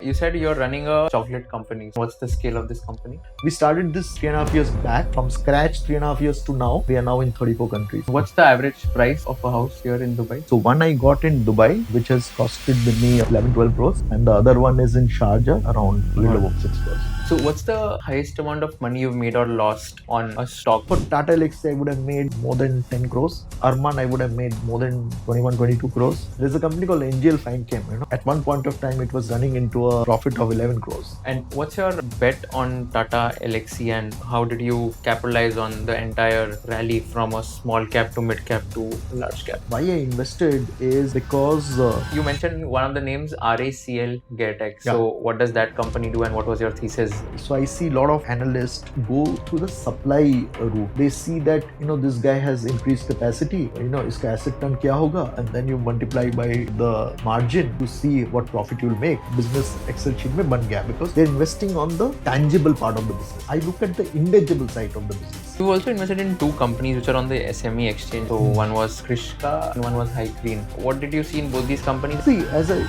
You said you're running a chocolate company. What's the scale of this company? We started this 3.5 years back. From scratch, 3.5 years to now, we are now in 34 countries. What's the average price of a house here in Dubai? So one I got in Dubai, which has costed me 11, 12 crores. And the other one is in Sharjah, around a little over 6 crores. So what's the highest amount of money you've made or lost on a stock? For Tata Elxsi, I would have made more than 10 crores. Arman, I would have made more than 21, 22 crores. There's a company called NGL Finechem. At one point of time, it was running into a profit of 11 crores. And what's your bet on Tata Elxsi and how did you capitalize on the entire rally from a small cap to mid cap to large cap? Why I invested is because You mentioned one of the names RACL Geartech. Yeah. So what does that company do and what was your thesis? So I see a lot of analysts go through the supply route. They see that this guy has increased capacity. Iska asset turn kya hoga, and then you multiply by the margin to see what profit you'll make. Business Excel sheet mein ban gaya because they're investing on the tangible part of the business. I look at the intangible side of the business. You also invested in two companies which are on the SME exchange. So one was Krishka and one was High Green. What did you see in both these companies? See, as a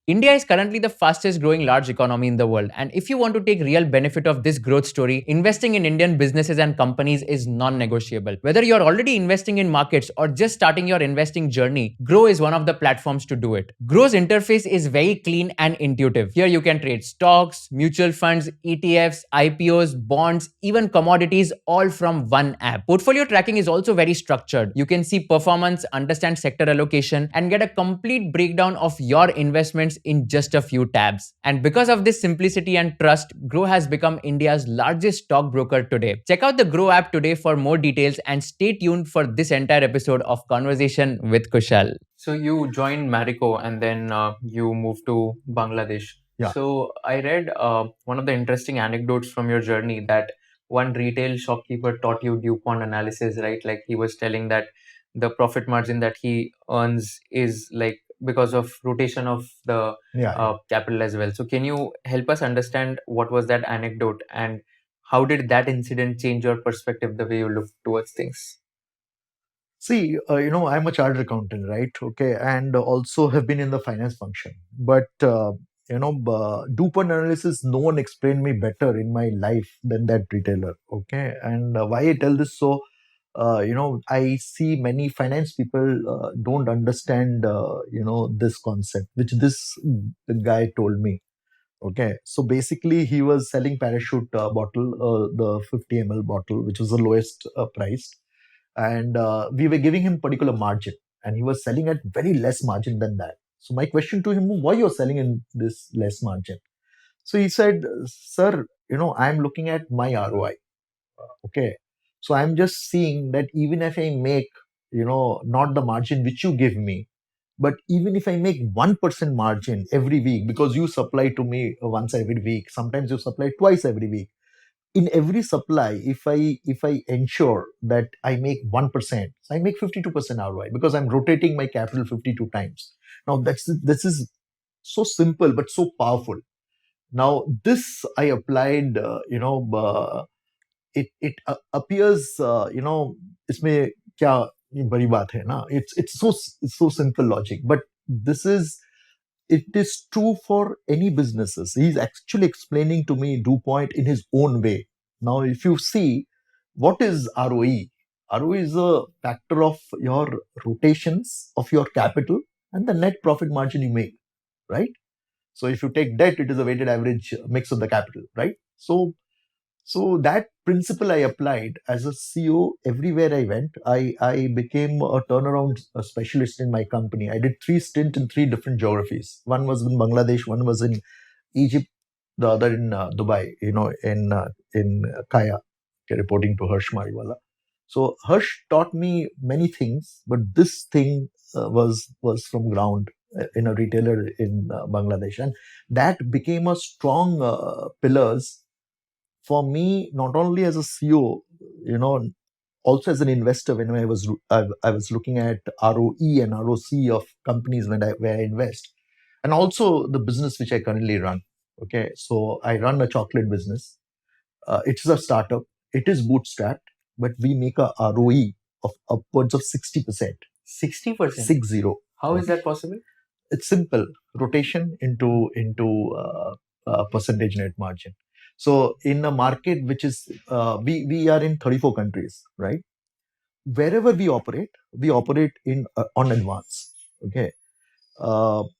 India is currently the fastest growing large economy in the world. And if you want to take real benefit of this growth story, investing in Indian businesses and companies is non-negotiable. Whether you're already investing in markets or just starting your investing journey, Grow is one of the platforms to do it. Grow's interface is very clean and intuitive. Here you can trade stocks, mutual funds, ETFs, IPOs, bonds, even commodities, all from one app. Portfolio tracking is also very structured. You can see performance, understand sector allocation, and get a complete breakdown of your investments in just a few tabs. And because of this simplicity and trust, Grow has become India's largest stockbroker today. Check out the Grow app today for more details and stay tuned for this entire episode of Conversation with Kushal. So you joined Marico and then you moved to Bangladesh. Yeah. So I read one of the interesting anecdotes from your journey that one retail shopkeeper taught you DuPont analysis, right? Like he was telling that the profit margin that he earns is like because of rotation of the capital as well. So can you help us understand what was that anecdote and how did that incident change your perspective, the way you look towards things? See, I'm a chartered accountant, right? Okay, and also have been in the finance function. But DuPont analysis, no one explained me better in my life than that retailer. Okay, and why I tell this so. I see many finance people don't understand, this concept, which this guy told me. Okay, so basically he was selling parachute bottle, the 50 ml bottle, which was the lowest price, and we were giving him particular margin, and he was selling at very less margin than that. So my question to him, why you're selling in this less margin? So he said, sir, I'm looking at my ROI. Okay, so I'm just seeing that even if I make, not the margin which you give me, but even if I make 1% margin every week, because you supply to me once every week, sometimes you supply twice every week. In every supply, if I ensure that I make 1%, so I make 52% ROI because I'm rotating my capital 52 times. Now this is so simple but so powerful. Now this I applied, it appears, इसमें क्या बड़ी बात है ना? It's so simple logic, but it is true for any businesses. He's actually explaining to me DuPont in his own way. Now, if you see what is ROE, ROE is a factor of your rotations of your capital and the net profit margin you make, right? So if you take debt, it is a weighted average mix of the capital, right? So that principle I applied as a CEO everywhere I went. I became a turnaround specialist in my company. I did 3 stints in 3 different geographies. One was in Bangladesh, one was in Egypt, the other in Dubai, in Kaya, reporting to Harsh Mariwala. So Harsh taught me many things, but this thing was from ground in a retailer in Bangladesh, and that became a strong pillars for me, not only as a CEO, also as an investor. When I was looking at ROE and ROC of companies where I invest, and also the business which I currently run. Okay, so I run a chocolate business. It's a startup. It is bootstrapped, but we make a ROE of upwards of 60%. 60%. 60. How is that possible? It's simple. Rotation into percentage net margin. So in a market which is we are in 34 countries, right? Wherever we operate in on advance. Okay.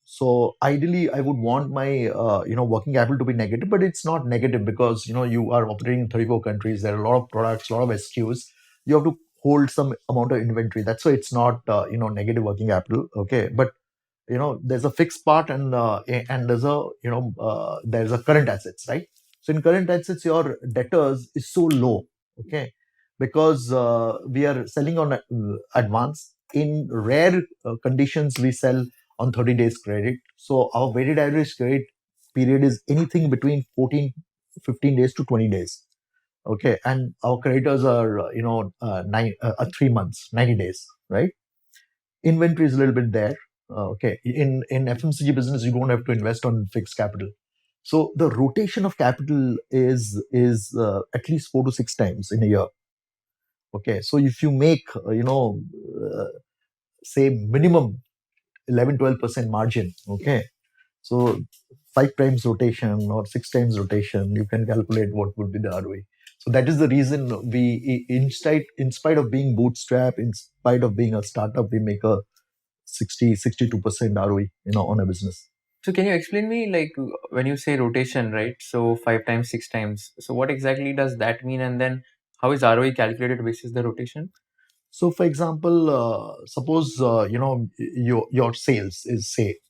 So ideally, I would want my working capital to be negative, but it's not negative because you are operating in 34 countries. There are a lot of products, a lot of SKUs. You have to hold some amount of inventory. That's why it's not negative working capital. Okay, but there's a fixed part and there's a current assets, right? So in current assets your debtors is so low, okay, because we are selling on advance. In rare conditions we sell on 30 days credit, so our weighted average credit period is anything between 15 days to 20 days, okay, and our creditors are 3 months, 90 days, right? Inventory is a little bit there. Okay, in FMCG business, you don't have to invest on fixed capital, so the rotation of capital is at least 4 to 6 times in a year. Okay, so if you make say minimum 11-12% margin, okay, so 5 times rotation or 6 times rotation, you can calculate what would be the ROE. So that is the reason we, in spite of being bootstrap, in spite of being a startup, we make a 62% ROE, on a business. So can you explain me, like, when you say rotation, right? So 5 times, 6 times. So what exactly does that mean? And then how is ROE calculated basis the rotation? So, for example, suppose your sales is, say,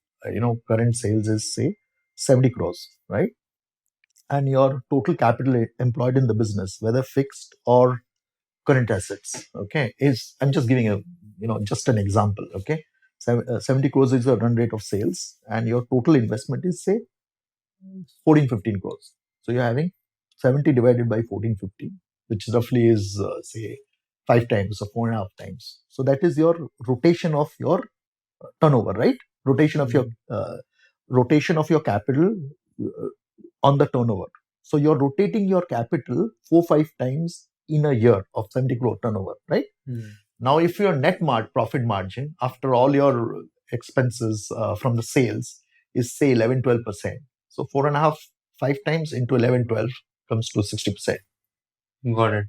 current sales is, say, 70 crores, right? And your total capital employed in the business, whether fixed or current assets, okay, is, I'm just giving a just an example, okay. 70 crores is a run rate of sales, and your total investment is, say, 14-15 crores. So you're having 70 divided by 14-15, which roughly is, say, 5 times or 4.5 times. So that is your rotation of your turnover, right? Rotation of your capital on the turnover. So you're rotating your capital 4-5 times in a year of 70 crore turnover, right? Now, if your net profit margin after all your expenses from the sales is, say, 11-12%, so 4.5-5 times into 11-12 comes to 60%. Got it.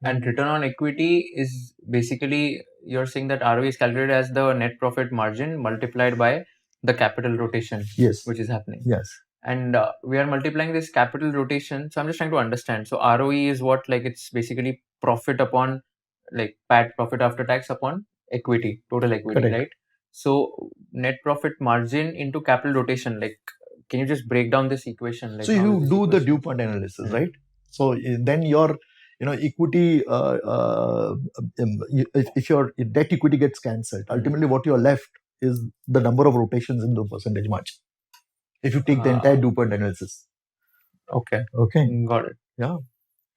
And return on equity is basically, you're saying that ROE is calculated as the net profit margin multiplied by the capital rotation, Yes. which is happening. Yes. And we are multiplying this capital rotation. So I'm just trying to understand. So ROE is what? Like, it's basically profit upon, like, PAT, profit after tax upon equity, total equity, Correct. right? So net profit margin into capital rotation, like, can you just break down this equation? Like, So how is you this do the equation? dew point analysis, right? So then your equity, if your debt equity gets cancelled, ultimately what you're left is the number of rotations in the percentage margin. If you take the entire dew point analysis. Okay. Got it. Yeah.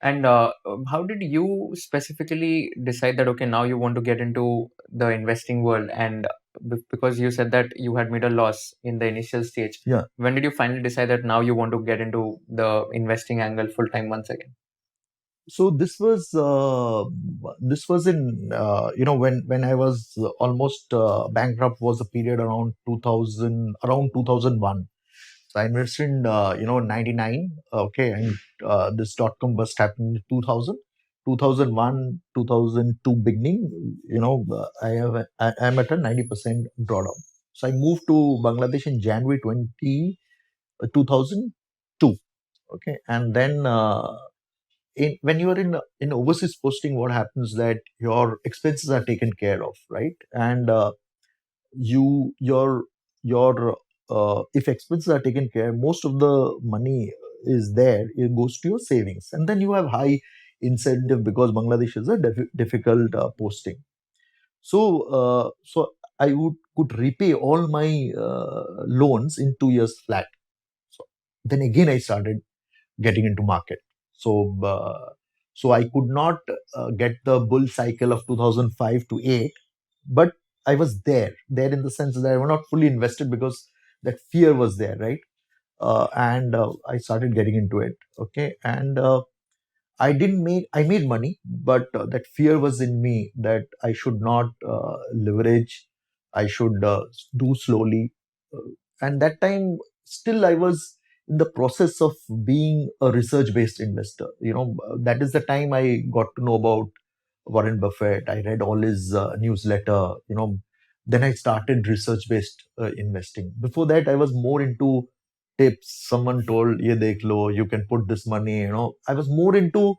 And how did you specifically decide that, okay, now you want to get into the investing world? And because you said that you had made a loss in the initial stage, Yeah. when did you finally decide that now you want to get into the investing angle full time once again? So this was in when I was almost bankrupt, was a period around 2001. So I invested in 99, okay, and this dot-com bust happened in 2000, 2001, 2002 beginning. I'm at a 90% drawdown. So I moved to Bangladesh in January 2002. Okay, and then when you are in overseas posting, what happens that your expenses are taken care of, right? And you your if expenses are taken care, most of the money is there, it goes to your savings, and then you have high incentive because Bangladesh is a difficult posting. So I could repay all my loans in 2 years flat. So then again I started getting into market. So I could not get the bull cycle of 2005 to 8, but I was there in the sense that I was not fully invested because that fear was there, right? And I started getting into it. Okay, and I made money, but that fear was in me that I should not leverage. I should do slowly. And that time, still I was in the process of being a research based investor. That is the time I got to know about Warren Buffett. I read all his newsletter. Then I started research based investing. Before that, I was more into tips. Someone told, "Ye dekh lo, you can put this money." I was more into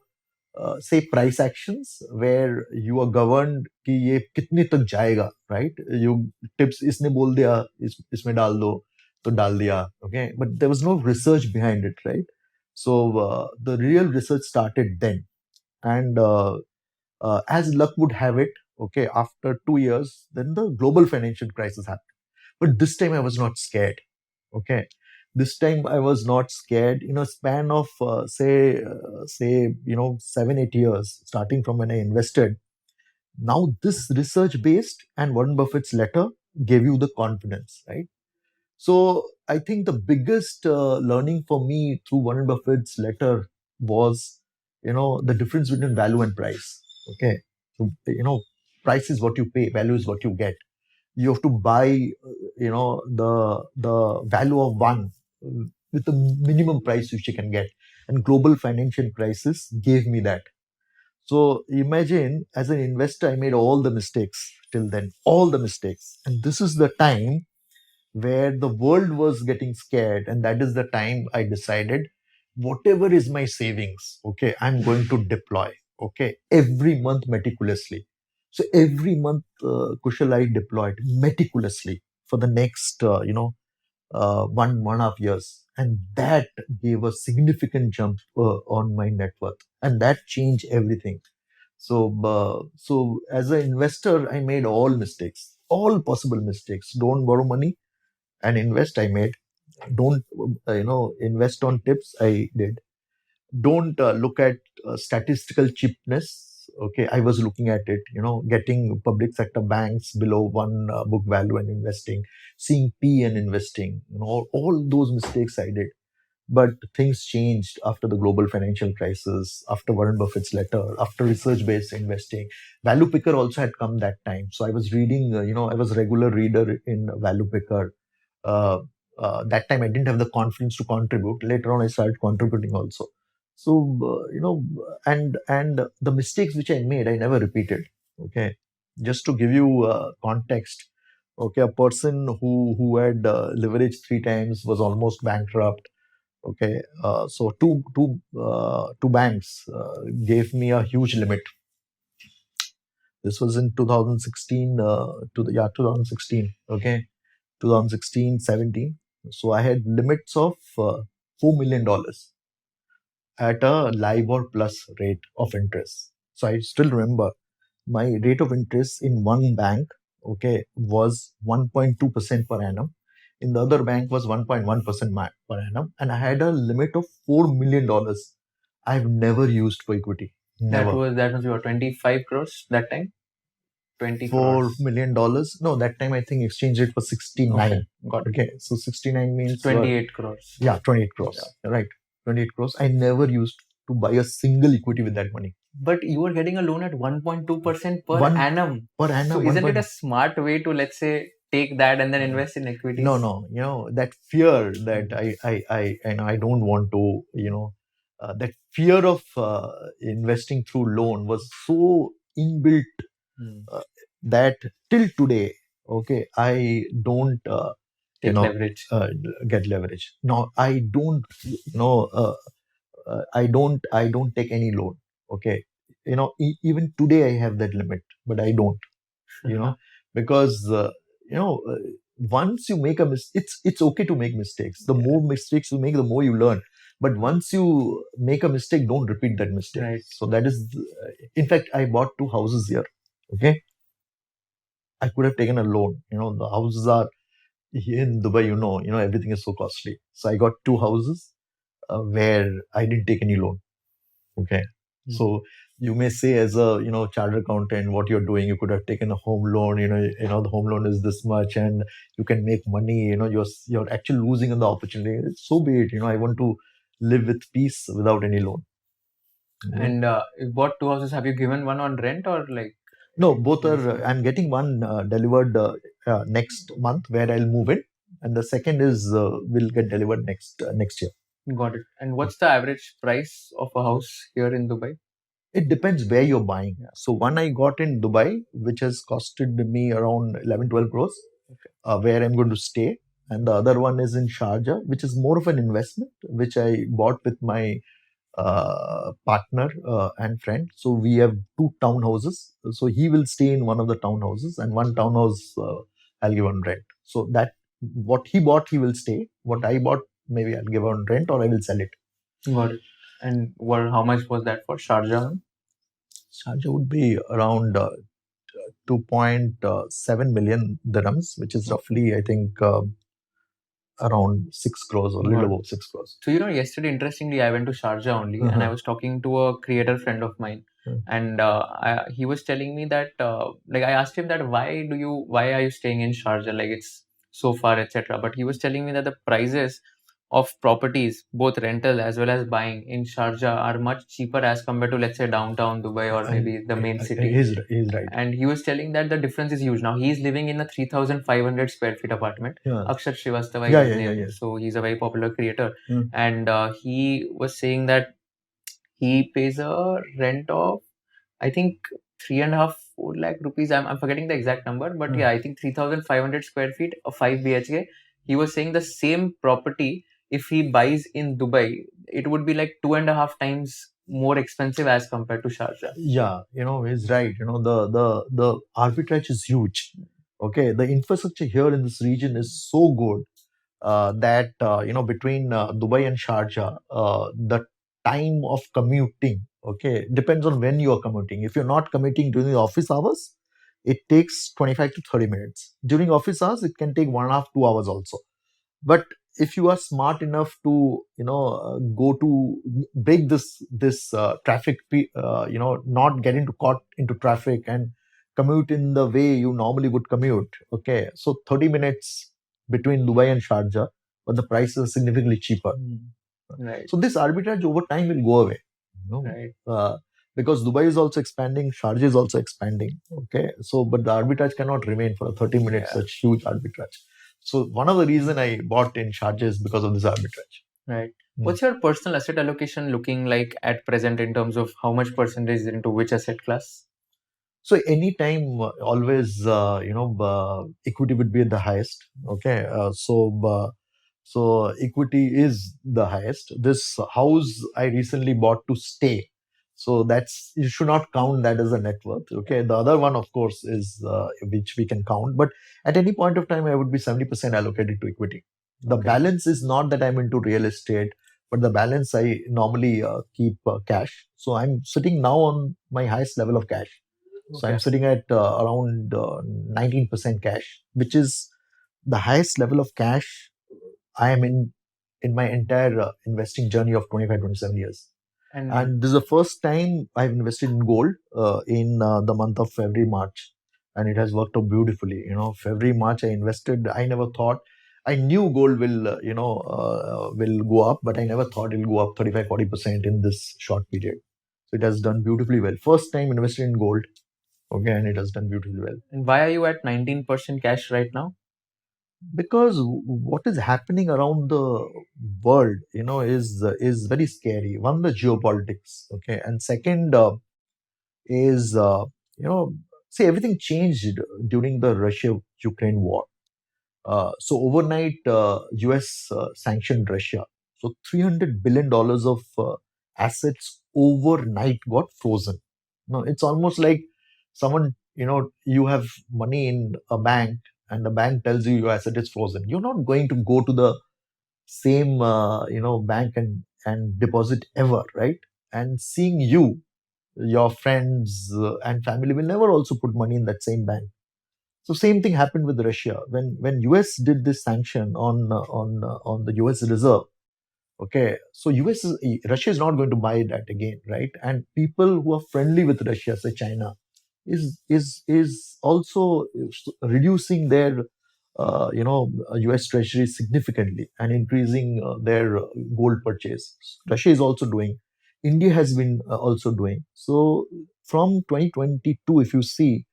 say price actions where you are governed कि ये कितने तक जाएगा, right? You tips इसने बोल दिया इसमें डाल दो तो डाल दिया, okay? But there was no research behind it, right? So the real research started then, and as luck would have it, okay, after 2 years, then the global financial crisis happened. But this time I was not scared. Okay, this time I was not scared. In a span of say 7 8 years, starting from when I invested. Now this research based and Warren Buffett's letter gave you the confidence, right? So I think the biggest learning for me through Warren Buffett's letter was, the difference between value and price. Okay, so price is what you pay, value is what you get. You have to buy, the value of one with the minimum price which you can get. And global financial crisis gave me that. So imagine, as an investor, I made all the mistakes till then, all the mistakes, and this is the time where the world was getting scared, and that is the time I decided whatever is my savings, okay, I'm going to deploy, okay, every month meticulously. So every month, Kushal, I deployed meticulously for the next 1.5 years, and that gave a significant jump on my net worth, and that changed everything. So as an investor, I made all mistakes, all possible mistakes. Don't borrow money and invest, I made. Don't invest on tips, I did. Don't look at statistical cheapness. Okay, I was looking at it, getting public sector banks below one book value and investing, seeing P and investing, all those mistakes I did. But things changed after the global financial crisis, after Warren Buffett's letter, after research based investing. Value Picker also had come that time. So I was reading, I was a regular reader in Value Picker. uh, that time I didn't have the confidence to contribute. Later on, I started contributing also. So and the mistakes which I made, I never repeated. Okay, just to give you context. Okay, a person who had leveraged 3 times was almost bankrupt. Okay, so two banks gave me a huge limit. This was in 2016 to the yeah 2016. Okay, 2016, 17. So I had limits of $4 million at a LIBOR plus rate of interest. So I still remember my rate of interest in one bank, okay, was 1.2% per annum. In the other bank was 1.1% per annum, and I had a limit of $4 million. I've never used for equity. Never. That was your 25 crores that time. 20 Four crores. million dollars. No, that time I think exchange rate was 69. Okay, got it. Okay, so 69 means 28 crores. yeah, 28 crores. Right, 28 crores. I never used to buy a single equity with that money. But you were getting a loan at 1.2% per One- annum. Per annum. So isn't it 1. a smart way to, let's say, take that and then invest in equities? No, that fear that I don't want to, that fear of investing through loan was so inbuilt that till today, okay, I don't Take leverage. get leverage. No, I don't, I don't take any loan. Okay, even today I have that limit, but I don't, because once you make a mistake, it's okay to make mistakes. The more mistakes you make, the more you learn. But once you make a mistake, don't repeat that mistake. Right. So that is, in fact, I bought 2 houses here. Okay, I could have taken a loan. The houses are here in Dubai. Everything is so costly. So I got 2 houses where I didn't take any loan. Okay. So you may say, as a chartered accountant, what you're doing, you could have taken a home loan. The home loan is this much, and you can make money. You're actually losing on the opportunity. So be it. I want to live with peace without any loan. And what two houses have you given? One on rent or like? No, both are. I'm getting one delivered next month where I'll move in, and the second is will get delivered next year. Got it. And what's the average price of a house here in Dubai? It depends where you're buying. Yeah. So one I got in Dubai, which has costed me around 11-12 crores, where I'm going to stay, and the other one is in Sharjah, which is more of an investment, which I bought with my partner and friend. So we have two townhouses. So he will stay in one of the townhouses, and one townhouse I'll give on rent. So that what he bought, he will stay. What I bought, maybe I'll give on rent or I will sell it. Got it. And how much was that for Sharjah? Sharjah would be around 2.7 million dirhams, which is roughly, I think, around 6 crores or a little above 6 crores. So, yesterday, interestingly, I went to Sharjah only and I was talking to a creator friend of mine. And he was telling me that, like, I asked him that why are you staying in Sharjah? Like, it's so far, etc. But he was telling me that the prices of properties, both rental as well as buying in Sharjah, are much cheaper as compared to, let's say, downtown Dubai or maybe the main city. He's right. And he was telling that the difference is huge. Now he's living in a 3,500 square feet apartment. Akshat Srivastava is his name. So he's a very popular creator. And he was saying that he pays a rent of, I think, 3.5-4 lakh rupees. I'm forgetting the exact number, but yeah, I think 3,500 square feet, a 5 BHK. He was saying the same property, if he buys in Dubai, it would be like 2.5 times more expensive as compared to Sharjah. Yeah, he's right. The arbitrage is huge. Okay, the infrastructure here in this region is so good that between Dubai and Sharjah, the time of commuting, okay, depends on when you are commuting. If you're not commuting during the office hours, it takes 25 to 30 minutes. During office hours, it can take 1.5, 2 hours also. But if you are smart enough to go to break this traffic, not get into caught into traffic and commute in the way you normally would commute, okay, so 30 minutes between Dubai and Sharjah, but the prices are significantly cheaper. Right. So this arbitrage over time will go away, Right. because Dubai is also expanding, Sharjah is also expanding, okay, so but the arbitrage cannot remain for 30 minutes, such huge arbitrage. So one of the reason I bought in Sharjah is because of this arbitrage. Right. What's your personal asset allocation looking like at present in terms of how much percentage is into which asset class? So anytime, always, equity would be at the highest. Okay, so equity is the highest. This house I recently bought to stay, so that's, you should not count that as a net worth. Okay, the other one, of course, is which we can count. But at any point of time, I would be 70% allocated to equity. The balance is not that I'm into real estate, but the balance I normally keep cash. So I'm sitting now on my highest level of cash. So I'm sitting at around 19% cash, which is the highest level of cash I am in my entire investing journey of 25, 27 years. And this is the first time I've invested in gold in the month of February, March. And it has worked out beautifully. February, March, I invested. I never thought, I knew gold will go up, but I never thought it'll go up 35, 40% in this short period. So it has done beautifully well. First time invested in gold. Okay, and it has done beautifully well. And why are you at 19% cash right now? Because what is happening around the world, is very scary. One, the geopolitics, okay, and second is see, everything changed during the Russia-Ukraine war. So overnight, US sanctioned Russia. So $300 billion of assets overnight got frozen. No, it's almost like someone, you have money in a bank and the bank tells you your asset is frozen. You're not going to go to the same, bank and deposit ever, right? And seeing your friends and family will never also put money in that same bank. So same thing happened with Russia when US did this sanction on the US Reserve. Okay, so Russia is not going to buy that again, right? And people who are friendly with Russia, say China, is also reducing their US Treasury significantly and increasing their gold purchase. Russia is also doing. India has been also doing. So from 2022, if you see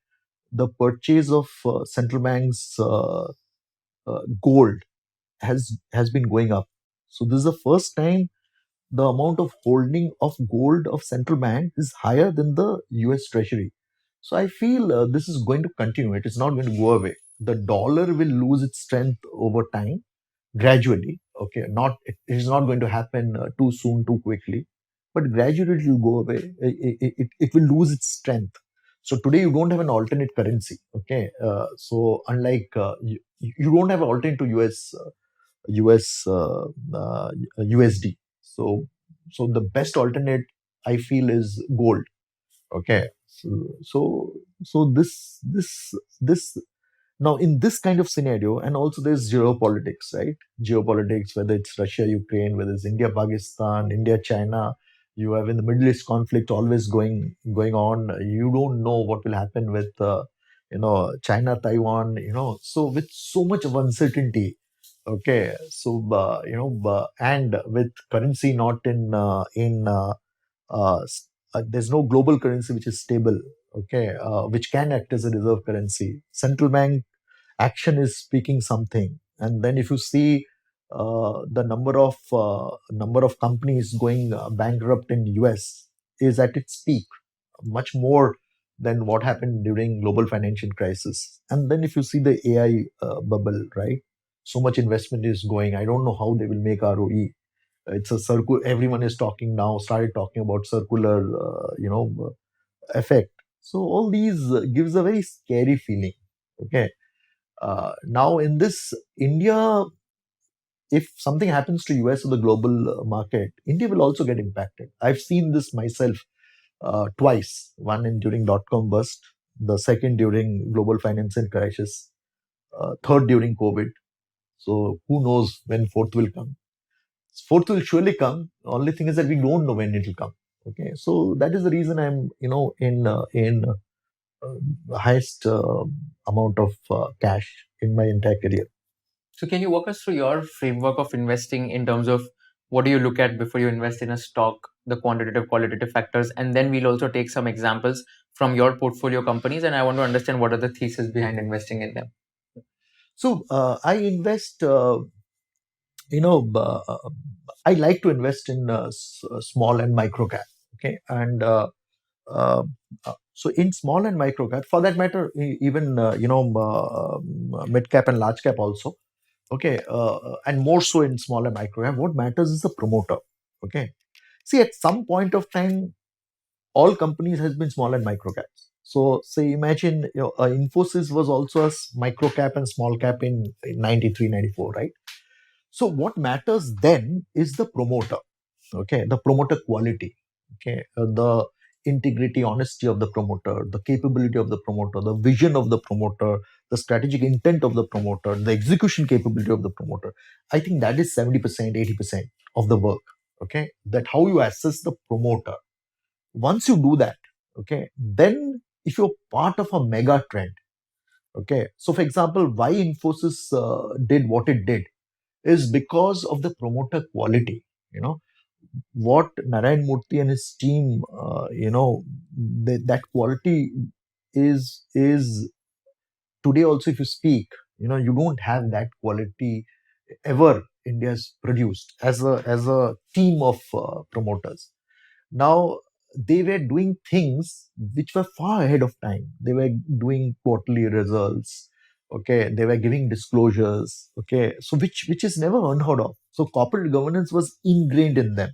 the purchase of central banks gold has been going up. So this is the first time the amount of holding of gold of central bank is higher than the US Treasury. So I feel this is going to continue. It is not going to go away. The dollar will lose its strength over time, gradually. Okay, not it is not going to happen too soon, too quickly, but gradually it will go away. It will lose its strength. So today you don't have an alternate currency. Okay, so unlike you don't have an alternate to US USD. So the best alternate I feel is gold. Okay, so this now in this kind of scenario, and also there's geopolitics, right? Geopolitics, whether it's Russia, Ukraine, whether it's India, Pakistan, India, China, you have in the Middle East conflict always going on. You don't know what will happen with China, Taiwan. So with so much of uncertainty. Okay, so and with currency not there's no global currency which is stable. Okay, which can act as a reserve currency. Central bank action is speaking something. And then if you see the number of companies going bankrupt in US is at its peak, much more than what happened during global financial crisis. And then if you see the AI bubble, right? So much investment is going. I don't know how they will make ROE. It's a circle. Everyone is talking now. Started talking about circular, effect. So all these gives a very scary feeling. Okay, now in this India, if something happens to US or the global market, India will also get impacted. I've seen this myself twice. One in during dot-com bust, the second during global financial crisis, third during COVID. So who knows when fourth will come? Fourth will surely come. Only thing is that we don't know when it will come. Okay, so that is the reason I'm in highest amount of cash in my entire career. So can you walk us through your framework of investing in terms of what do you look at before you invest in a stock, the quantitative, qualitative factors, and then we'll also take some examples from your portfolio companies, and I want to understand what are the thesis behind investing in them. So I invest. I like to invest in small and micro cap. Okay, and uh, so in small and micro cap, for that matter, even mid cap and large cap also. Okay, and more so in small and micro cap. What matters is the promoter. Okay, see at some point of time, all companies has been small and micro caps. So say imagine Infosys was also a micro cap and small cap in 93, 94, right? So what matters then is the promoter. Okay, the promoter quality. Okay, the integrity, honesty of the promoter, the capability of the promoter, the vision of the promoter, the strategic intent of the promoter, the execution capability of the promoter. I think that is 70%, 80% of the work. Okay, that how you assess the promoter. Once you do that, okay, then if you're part of a mega trend, okay, so for example, why Infosys did what it did is because of the promoter quality. What Narayan Murthy and his team, that quality is today also. If you speak, you don't have that quality ever India's produced as a team of promoters. Now they were doing things which were far ahead of time. They were doing quarterly results. Okay, they were giving disclosures. Okay, so which is never unheard of. So corporate governance was ingrained in them,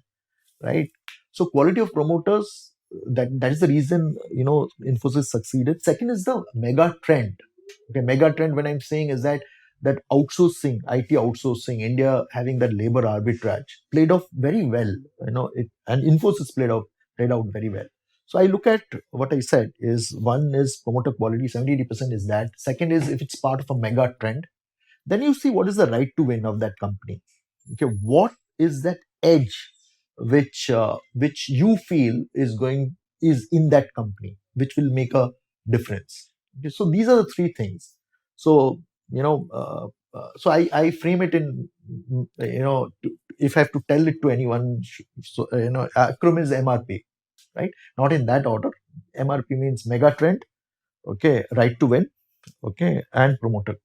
right? So quality of promoters, that is the reason Infosys succeeded. Second is the mega trend. Okay, mega trend when I'm saying is that outsourcing, IT outsourcing, India having that labor arbitrage played off very well. And Infosys played out very well. So I look at what I said is one is promoter quality, 70-80% is that. Second is if it's part of a mega trend, then you see what is the right to win of that company. Okay, what is that edge which you feel is in that company, which will make a difference. Okay, so these are the three things. So so I frame it in if I have to tell it to anyone, so acronym is MRP, right? Not in that order. MRP means mega trend, okay, right to win, okay, and promoter.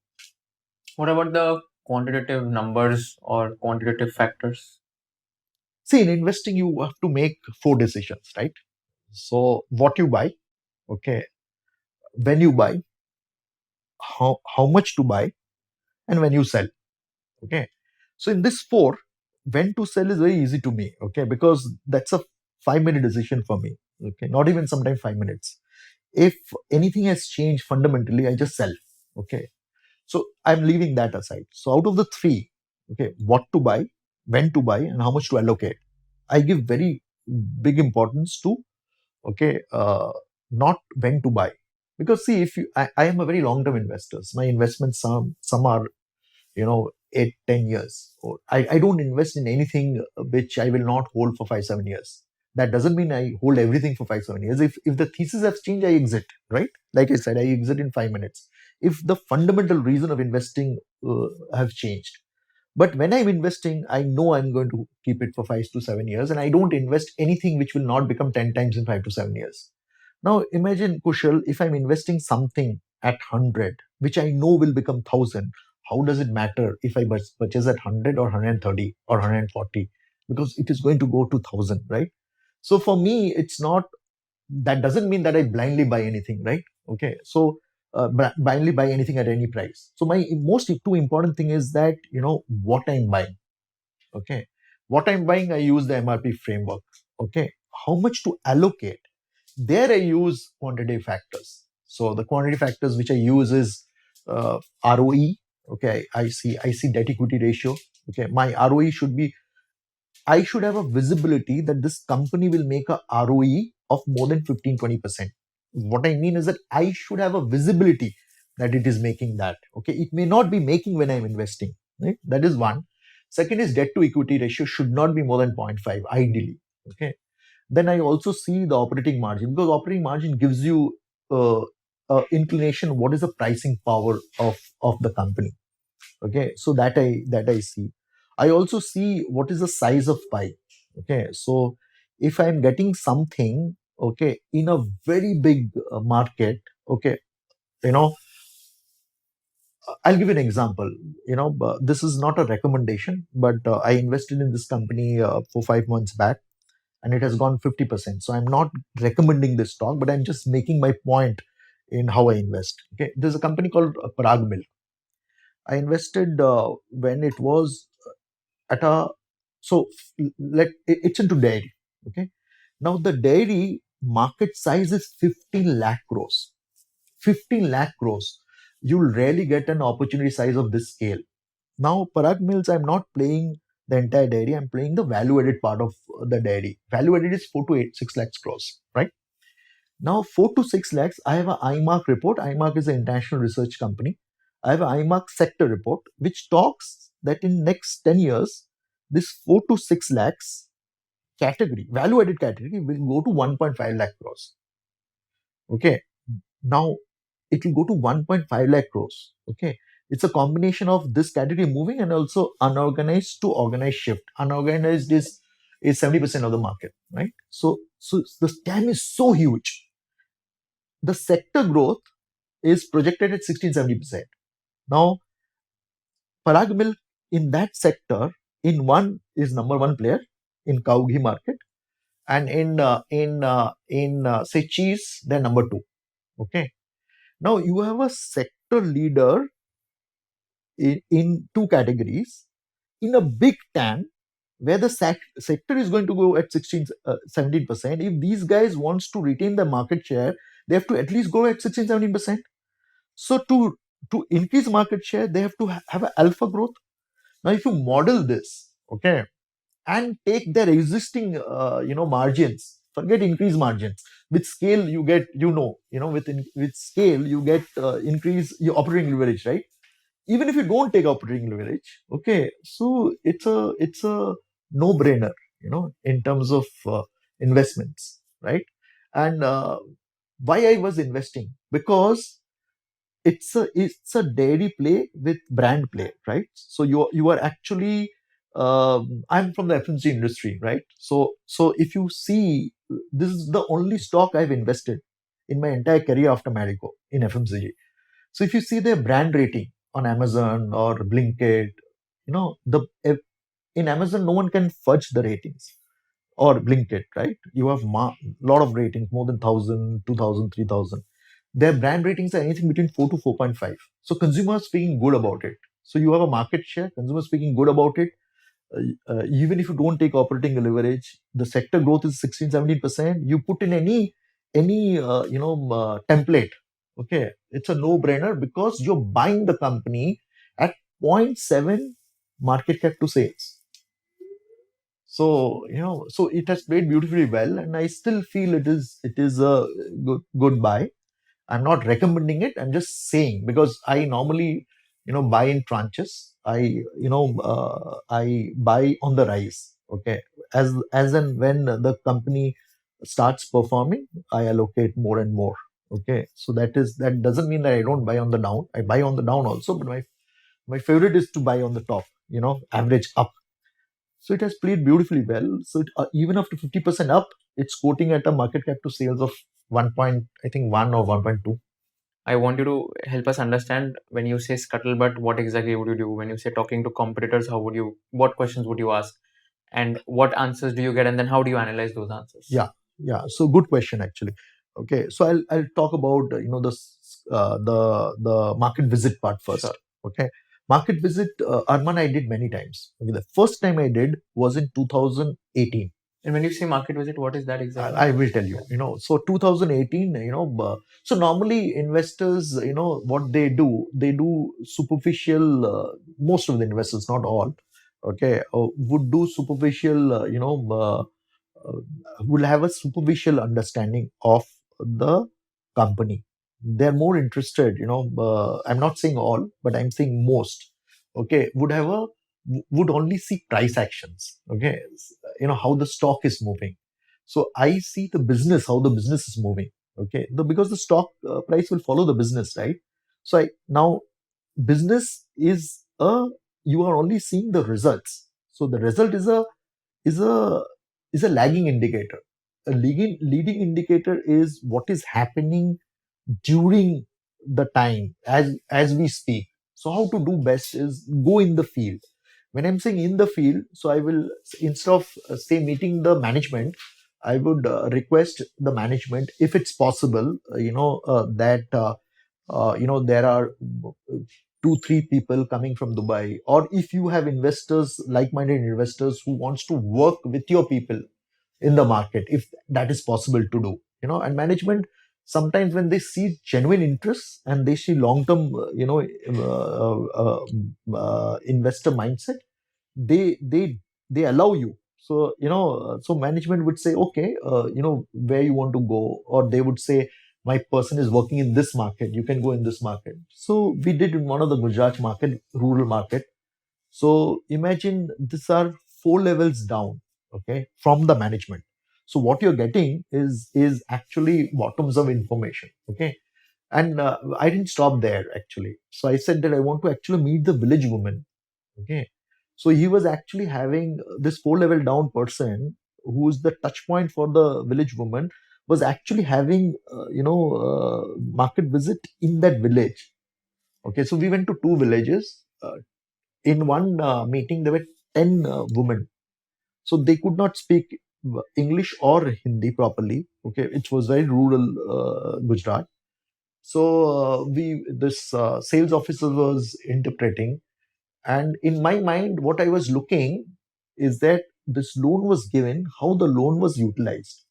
What about the quantitative numbers or quantitative factors? See, in investing, you have to make 4 decisions, right? So, what you buy, okay, when you buy, how much to buy, and when you sell, okay. So, in this four, when to sell is very easy to me, okay, because that's a 5 minute decision for me, okay, not even sometimes 5 minutes. If anything has changed fundamentally, I just sell, okay. So, I'm leaving that aside. So, out of the three, okay, what to buy, when to buy, and how much to allocate, I give very big importance to, okay, not when to buy. Because see, if I am a very long term investor. My investments, some are 8-10 years. Or I don't invest in anything which I will not hold for 5-7 years. That doesn't mean I hold everything for 5-7 years. If the thesis has changed, I exit, right? Like I said, I exit in 5 minutes. If the fundamental reason of investing have changed. But when I'm investing, I know I'm going to keep it for 5 to 7 years, and I don't invest anything which will not become 10 times in 5 to 7 years. Now imagine, Kushal, if I'm investing something at 100, which I know will become 1,000, how does it matter if I purchase at 100 or 130 or 140? Because it is going to go to 1,000, right? So for me, it's not, that doesn't mean that I blindly buy anything, right? Okay. So blindly buy anything at any price. So my most two important thing is that, what I'm buying. Okay. What I'm buying, I use the MRP framework. Okay. How much to allocate? There I use quantitative factors. So the quantitative factors which I use is ROE. Okay. I see debt equity ratio. Okay. My ROE should be, I should have a visibility that this company will make a ROE of more than 15-20%. What I mean is that I should have a visibility that it is making that. Okay. It may not be making when I'm investing. Right? That is one. Second is debt to equity ratio should not be more than 0.5, ideally. Okay. Then I also see the operating margin, because operating margin gives you uh, inclination what is the pricing power of the company. Okay, so that I see. I also see what is the size of pie. Okay, so if I'm getting something, okay, in a very big market, okay, you know I'll give you an example. This is not a recommendation, but I invested in this company for 5 months back, and it has gone 50%. So I'm not recommending this stock, but I'm just making my point in how I invest. Okay, there's a company called Parag Milk. I invested when it was at a, so it's into dairy. Okay, now the dairy market size is 15 lakh crores. 15 lakh crores. You'll rarely get an opportunity size of this scale. Now, Parag Mills, I'm not playing the entire dairy, I'm playing the value added part of the dairy. Value added is 4 to 8, 6 lakhs crores, right? Now, 4 to 6 lakhs, I have a IMARC report. IMARC is an international research company. I have an IMARC sector report, which talks that in next 10 years, this 4 to 6 lakhs category, value added category, will go to 1.5 lakh crores. Okay. Now, it will go to 1.5 lakh crores. Okay. It's a combination of this category moving and also unorganized to organized shift. Unorganized is 70% of the market, right? So the scam is so huge. The sector growth is projected at 16-17%. Now, Parag Milk in that sector, in one is number one player in cow ghee market, and in say cheese, they're number two. Okay. Now you have a sector leader in two categories in a big TAM where the sector is going to go at 16-17%. If these guys wants to retain the market share, they have to at least go at 16-17%. So to increase market share, they have to have an alpha growth. Now, if you model this, okay, and take their existing margins, forget increase margins. With scale, you get with scale you get increase your operating leverage, right? Even if you don't take operating leverage, okay, so it's a no brainer, in terms of investments, right? And why I was investing, because it's a dairy play with brand play, right? So you are actually I'm from the FMCG industry, right? So if you see, this is the only stock I've invested in my entire career after Marico in FMCG. So if you see their brand rating on Amazon or Blinkit, the in Amazon no one can fudge the ratings, or Blinkit, right? You have lot of ratings, more than 1,000, 2,000, 3,000. Their brand ratings are anything between 4 to 4.5. So consumers speaking good about it. So you have a market share, consumers speaking good about it. Even if you don't take operating leverage, the sector growth is 16, 17%. You put in any template. Okay, it's a no-brainer because you're buying the company at zero point 0.7 market cap to sales. So it has played beautifully well, and I still feel it is a good buy. I'm not recommending it. I'm just saying, because I normally, buy in tranches. I buy on the rise. Okay, as and when the company starts performing, I allocate more and more. Okay, so that doesn't mean that I don't buy on the down. I buy on the down also, but my favorite is to buy on the top. Average up. So it has played beautifully well. So even after 50% up, it's quoting at a market cap to sales of 1 point, I think 1 or 1.2. I want you to help us understand, when you say scuttlebutt, what exactly would you do? When you say talking to competitors, what questions would you ask? And what answers do you get? And then how do you analyze those answers? Yeah. So good question actually. Okay, so I'll talk about the market visit part first. Sure. Okay, market visit, Arman, I did many times. Okay, the first time I did was in 2018. And when you say market visit, what is that exactly? I will tell you. So 2018. So normally investors, what they do superficial. Most of the investors, not all, okay, would do superficial. Uh, will have a superficial understanding of the company. They're more interested. I'm not saying all, but I'm saying most. Okay, would only see price actions. Okay, how the stock is moving. So I see the business, how the business is moving. Okay, because the stock price will follow the business, right? So now business is you are only seeing the results. So the result is a is a lagging indicator. A leading indicator is what is happening during the time as we speak. So how to do best is go in the field. When I'm saying in the field, so I will, instead of say meeting the management, I would request the management, if it's possible, that there are 2 3 people coming from Dubai, or if you have investors, like-minded investors who wants to work with your people in the market, if that is possible to do. And management, sometimes when they see genuine interest and they see long-term investor mindset, they allow you. So management would say, okay, where you want to go, or they would say, my person is working in this market, you can go in this market. So we did in one of the Gujarat market, rural market. So imagine these are 4 levels down, okay, from the management. So what you're getting is actually bottoms of information, okay. And I didn't stop there actually. So I said that I want to actually meet the village woman, okay. So he was actually having this 4 level down person, who's the touch point for the village woman, was actually having market visit in that village. Okay, so we went to 2 villages. In one meeting, there were 10 women. So they could not speak English or Hindi properly. Okay, it was very rural Gujarat. So we this sales officer was interpreting, and in my mind, what I was looking is that this loan was given, how the loan was utilized.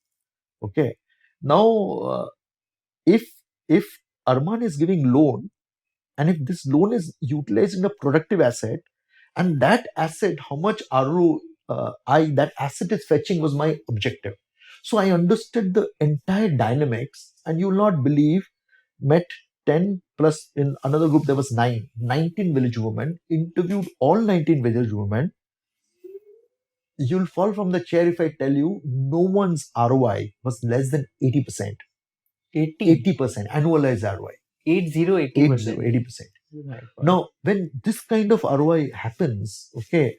Okay, now if if Arman is giving loan, and if this loan is utilized in a productive asset, and that asset, how much ROI that asset is fetching, was my objective. So I understood the entire dynamics, and you will not believe, met 10 plus, in another group there was 19 village women, interviewed all 19 village women. You'll fall from the chair if I tell you no one's ROI was less than 80%. 80% annualized ROI. 80%. 80%. Now, when this kind of ROI happens, okay,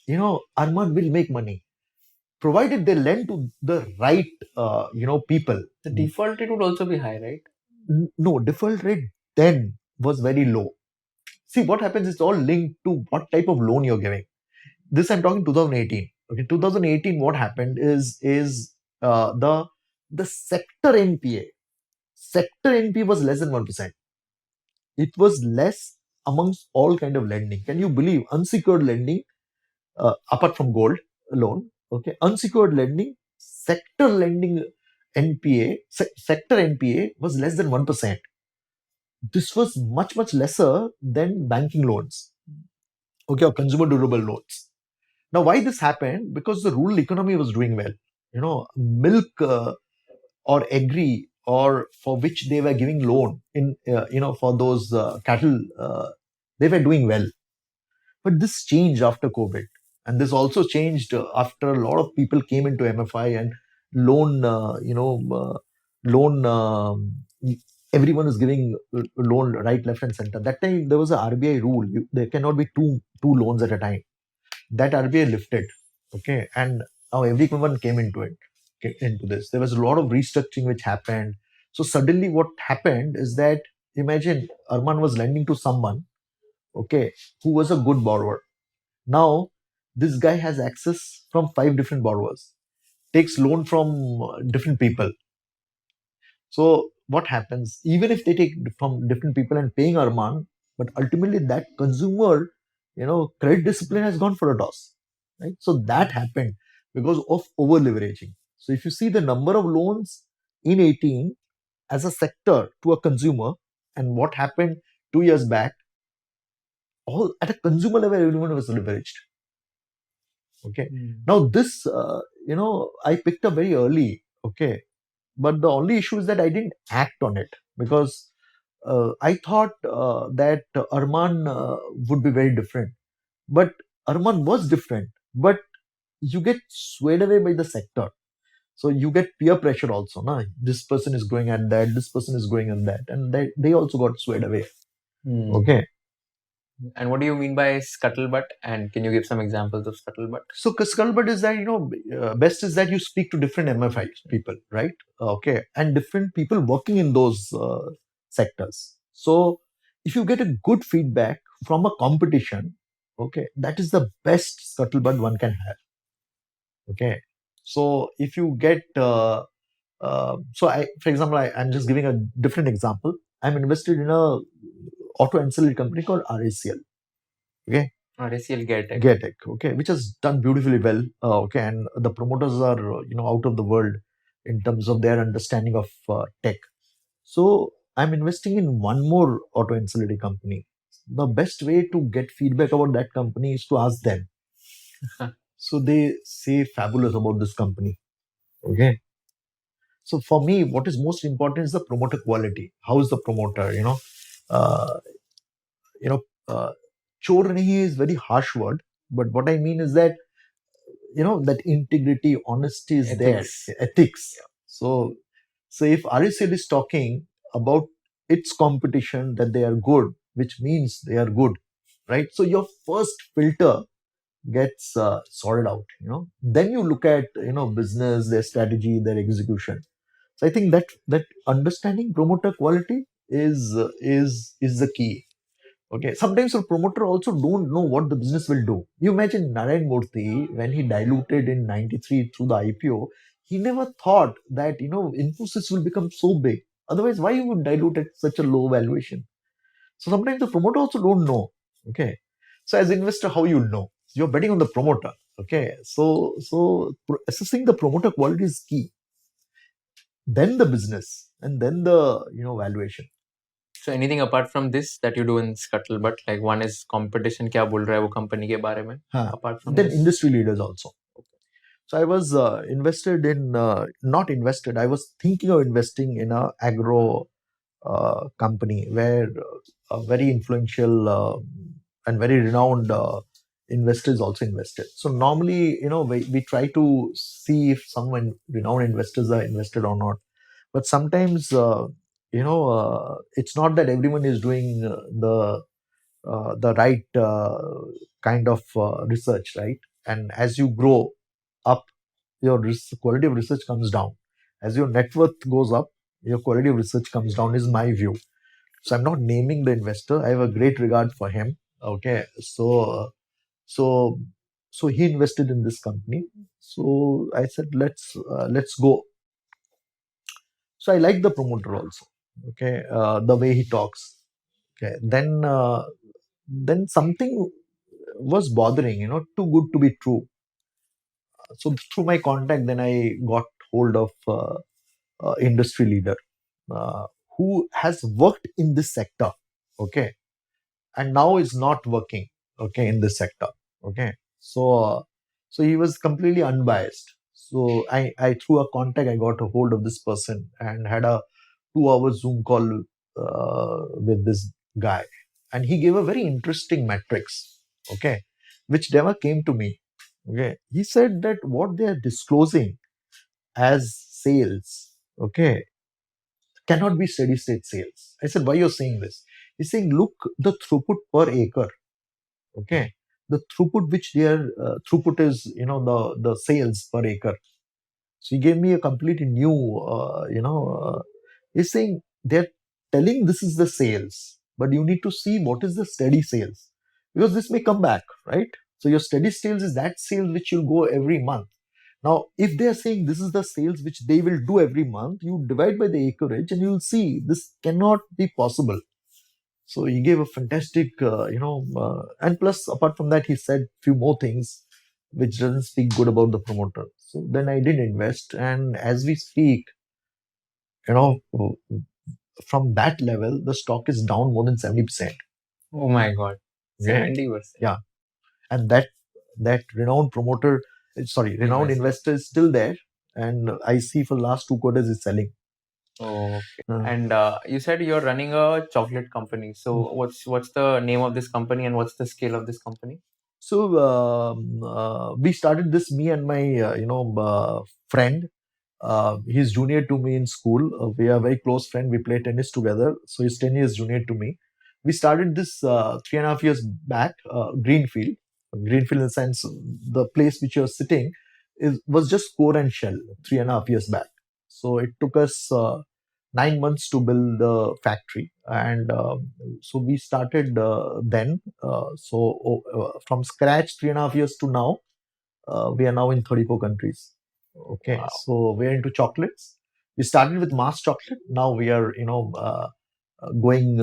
Arman will make money provided they lend to the right people. The default rate would also be high, right? No, default rate then was very low. See, what happens is all linked to what type of loan you're giving. This I'm talking 2018. Okay, 2018. What happened is the sector NPA was less than 1%. It was less amongst all kind of lending. Can you believe unsecured lending, apart from gold loan? Okay, unsecured lending, sector lending sector NPA was less than 1%. This was much lesser than banking loans, okay, or consumer durable loans. Now, why this happened? Because the rural economy was doing well. Milk or agri, or for which they were giving loan in, for those cattle, they were doing well. But this changed after COVID, and this also changed after a lot of people came into MFI and loan, loan. Everyone is giving loan right, left, and center. That time there was a RBI rule: there cannot be two loans at a time. That RBI lifted, okay, and now everyone came into it, into this. There was a lot of restructuring which happened. So suddenly, what happened is that, imagine Arman was lending to someone, okay, who was a good borrower. Now this guy has access from five different borrowers, takes loan from different people. So what happens? Even if they take from different people and paying Arman, but ultimately that consumer, credit discipline has gone for a toss, right? So that happened because of over leveraging. So if you see the number of loans in 18 as a sector to a consumer, and what happened 2 years back, all at a consumer level, everyone was leveraged. Okay. Now this, I picked up very early. Okay. But the only issue is that I didn't act on it because I thought that Arman would be very different. But Arman was different. But you get swayed away by the sector. So you get peer pressure also. Na? This person is going at that, this person is going at that. And they also got swayed away. Okay. And what do you mean by scuttlebutt? And can you give some examples of scuttlebutt? So scuttlebutt is that, best is that you speak to different MFI people, right? Okay. And different people working in those sectors. So if you get a good feedback from a competition, okay, that is the best scuttlebutt one can have. Okay. So if you get, for example, I'm just giving a different example. I'm invested in a auto ancillary company called RACL. Okay. RACL Geartech, okay, which has done beautifully well. Okay, and the promoters are out of the world in terms of their understanding of tech. So I'm investing in one more auto ancillary company. The best way to get feedback about that company is to ask them. So they say fabulous about this company. Okay. So for me, what is most important is the promoter quality. How is the promoter? Uh, you know, chor nahi is very harsh word, but what I mean is that that integrity, honesty is Ethics. there, ethics. So if RSL is talking about its competition that they are good, which means they are good, right? So your first filter gets sorted out. Then you look at business, their strategy, their execution. So I think that understanding promoter quality is the key. Okay. Sometimes a promoter also don't know what the business will do. You imagine Narayan Murthy when he diluted in '93 through the IPO, he never thought that Infosys will become so big. Otherwise, why you would dilute at such a low valuation? So sometimes the promoter also don't know. Okay. So as investor, how you know? You're betting on the promoter. Okay. So assessing the promoter quality is key. Then the business, and then the valuation. So anything apart from this that you do in scuttlebutt, like one is competition क्या बोल रहा है वो company के बारे में? Apart from then this, industry leaders also. So I was invested in, not invested, I was thinking of investing in a agro company where a very influential and very renowned investors also invested. So normally, we try to see if some renowned investors are invested or not. But sometimes, it's not that everyone is doing the right kind of research, right? and as you grow up, your quality of research comes down. As your net worth goes up, your quality of research comes down, is my view. So I'm not naming the investor. I have a great regard for him. Okay, so so he invested in this company. So I said, let's go. So I like the promoter also. Okay, the way he talks. Okay, then something was bothering. Too good to be true. So through my contact, then I got hold of industry leader uh, who has worked in this sector. Okay, and now is not working, okay, in this sector. Okay, so he was completely unbiased. So I through a contact, I got a hold of this person and had a 2 hour Zoom call with this guy, and he gave a very interesting metrics, okay, which never came to me. Okay, he said that what they are disclosing as sales, okay, cannot be steady state sales. I said, why you're saying this? He's saying, look, the throughput per acre, okay, the throughput which their throughput is, the sales per acre. So he gave me a completely new, he's saying they're telling this is the sales, but you need to see what is the steady sales, because this may come back, right? So your steady sales is that sales which you'll go every month. Now, if they are saying this is the sales which they will do every month, you divide by the acreage and you'll see this cannot be possible. So he gave a fantastic, and plus, apart from that, he said few more things which doesn't speak good about the promoter. So then I did invest, and as we speak, you know, from that level, the stock is down more than 70%. Oh my God. Yeah. 70%. Yeah, and that renowned promoter, renowned investor is still there, and I see for last 2 quarters is selling. Oh, okay. Uh, And you said you're running a chocolate company. So what's the name of this company and what's the scale of this company? So we started this, me and my friend. He's junior to me in school. We are very close friend. We play tennis together. So he's 10 years junior to me. We started this 3.5 years back. Greenfield, Greenfield in the sense the place which you're sitting was just core and shell 3.5 years back. So it took us 9 months to build the factory, and so we started then. From scratch, 3.5 years to now, we are now in 34 countries. Okay, Wow. so we're into chocolates. We started with mass chocolate. Now we are, going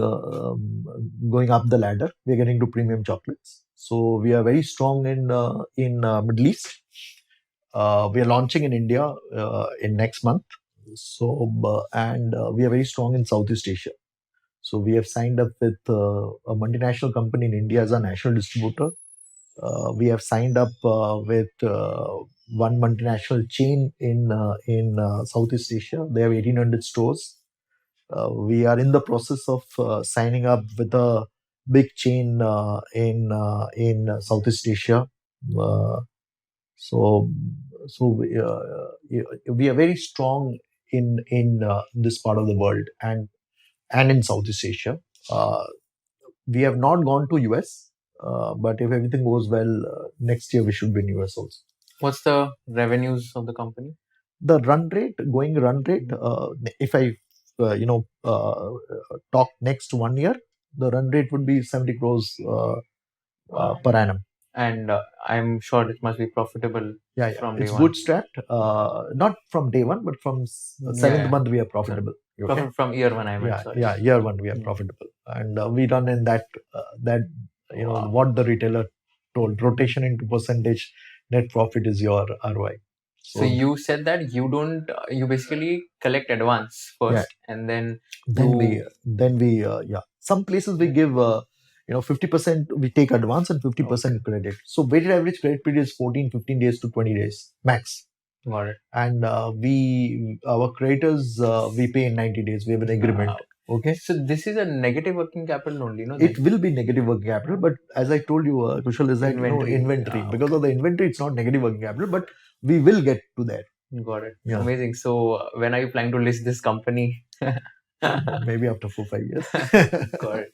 going up the ladder. We're getting to premium chocolates. So we are very strong in Middle East. We are launching in India in next month. So and we are very strong in Southeast Asia. So we have signed up with a multinational company in India as a national distributor. We have signed up with one multinational chain in Southeast Asia. They have 1,800 stores. We are in the process of signing up with a big chain in Southeast Asia. Uh, so we are very strong in this part of the world, and in Southeast Asia. We have not gone to US, but if everything goes well, next year we should be in US also. What's the revenues of the company? The run rate, if I talk next 1 year, the run rate would be 70 crores Wow. per annum. And I'm sure it must be profitable Yeah, from day it's one. bootstrapped. Not from day one, but from seventh Yeah. month we are profitable. Okay? Profit from year one, I meant. Yeah, Sorry. yeah, year one we are profitable, and we run in that Wow. what the retailer told, rotation into percentage net profit is your ROI. So you said that you don't, you basically collect advance first, and then some places we give 50% we take advance and 50% credit. So weighted average credit period is 14, 15 days to 20 days max. Got it. And our creditors we pay in 90 days. We have an agreement. Okay. So this is a negative working capital only, no? It will be negative working capital, but as I told you, Kushal, is that inventory. Because of the inventory, it's not negative working capital, but we will get to that. Got it. Yeah. Amazing. So when are you planning to list this company? maybe after 4 5 years. Got it.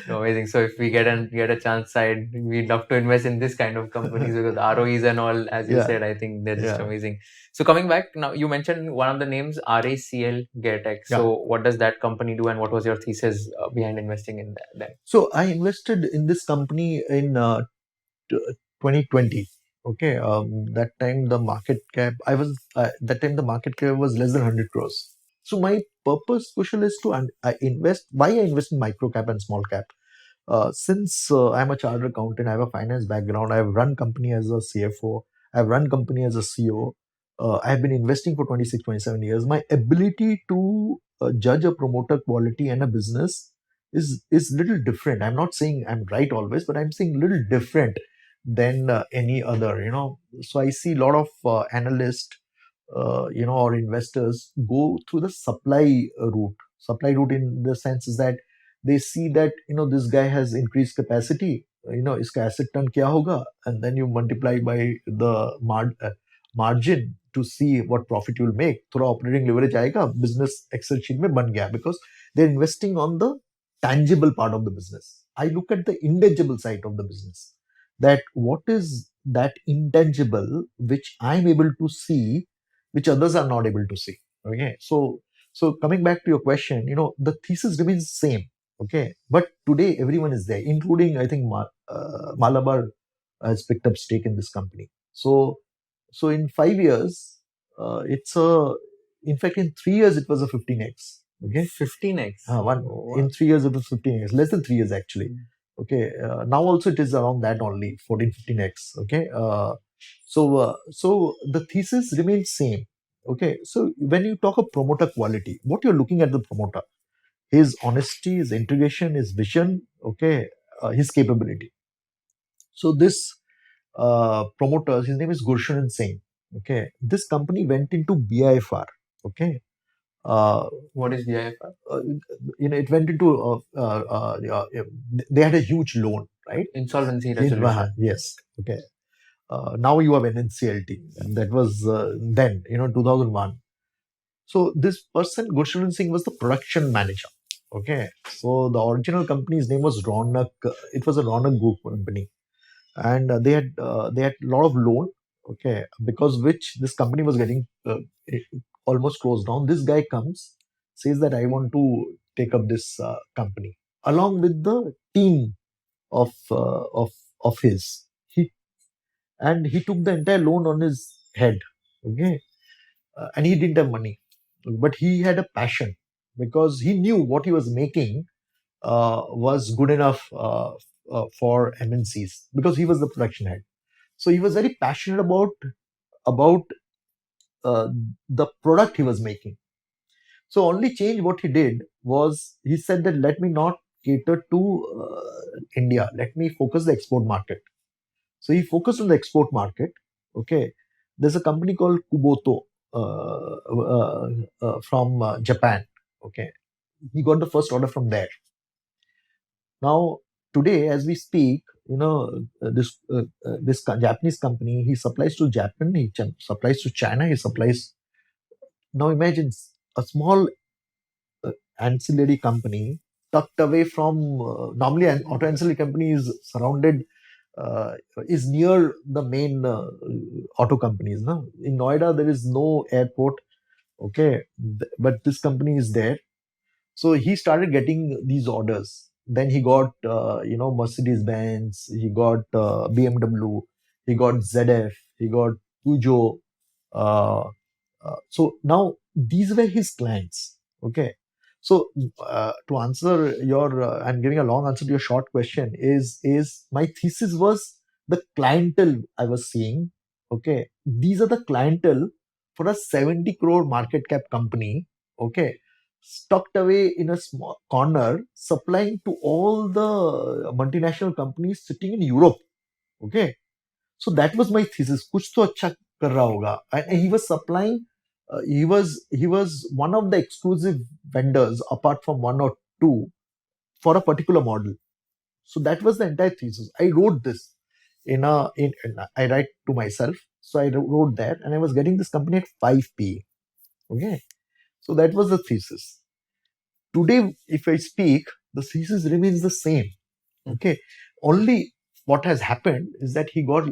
No, amazing. So if we get a chance side, we'd love to invest in this kind of companies because ROEs and all, as you Yeah, said, I think they're just yeah, amazing. So coming back now, you mentioned one of the names, RACL Geartech. yeah. So what does that company do, and what was your thesis behind investing in that? So I invested in this company in 2020. Okay, that time the market cap, that time the market cap was less than 100 crores. So my purpose, Kushal, is to I invest. Why I invest in micro cap and small cap? Since I'm a chartered accountant, I have a finance background. I've run company as a CFO. I've run company as a CEO. I've been investing for 26, 27 years. My ability to judge a promoter quality and a business is little different. I'm not saying I'm right always, but I'm saying little different than any other. So I see a lot of analysts, or investors go through the supply route. Supply route in the sense is that they see that this guy has increased capacity. Iska asset turn kya hoga, and then you multiply by the margin to see what profit you will make. Thoda operating leverage आएगा, business Excel sheet में बन गया, because they're investing on the tangible part of the business. I look at the intangible side of the business. That what is that intangible which I'm able to see, which others are not able to see. Okay, so coming back to your question, the thesis remains same. Okay, but today everyone is there, including I think Malabar has picked up stake in this company. So in 5 years, it's a. In fact, in 3 years it was a 15x. Okay, 15x. In 3 years it was 15x, less than 3 years actually. Okay, now also it is around that only 14 15x. Okay, so the thesis remains same. Okay, so when you talk of promoter quality, what you're looking at the promoter, his honesty, his integration, his vision, okay, his capability. So this promoter, his name is Gurshan Singh. Okay, this company went into BIFR. Okay, What is BIFR? It went into they had a huge loan, right? Insolvency resolution. Yes. Okay. Now you have an NCLT. And that was then, 2001. So this person, Gurshan Singh, was the production manager. Okay. So the original company's name was Ronak. It was a Ronak Group company, and they had a lot of loan. Okay, because which this company was getting almost closed down. This guy comes, says that I want to take up this company along with the team of uh, of of his. He took the entire loan on his head. Okay, and he didn't have money, but he had a passion because he knew what he was making was good enough for MNCs because he was the production head. So he was very passionate about uh, the product he was making. So only change what he did was he said that let me not cater to India. Let me focus the export market. So he focused on the export market. Okay, there's a company called Kuboto from Japan. Okay, he got the first order from there. Now today, as we speak, this Japanese company, he supplies to Japan, he supplies to China, he supplies. Now imagine a small ancillary company tucked away from. Normally, an auto ancillary company is surrounded, is near the main auto companies. No? In Noida, there is no airport. Okay, but this company is there. So he started getting these orders. Then he got, Mercedes Benz, he got BMW, he got ZF, he got Peugeot. Uh, so now these were his clients. Okay. So to answer your, I'm giving a long answer to your short question. Is my thesis was the clientele I was seeing. Okay, these are the clientele for a 70 crore market cap company. Okay, tucked away in a small corner, supplying to all the multinational companies sitting in Europe. Okay, so that was my thesis. कुछ तो अच्छा कर रहा होगा. And he was supplying. He was one of the exclusive vendors apart from one or two for a particular model. So that was the entire thesis. I wrote this in I write to myself. So I wrote that, and I was getting this company at 5 p. Okay, so that was the thesis. Today, if I speak, the thesis remains the same. Mm. Okay, only what has happened is that he got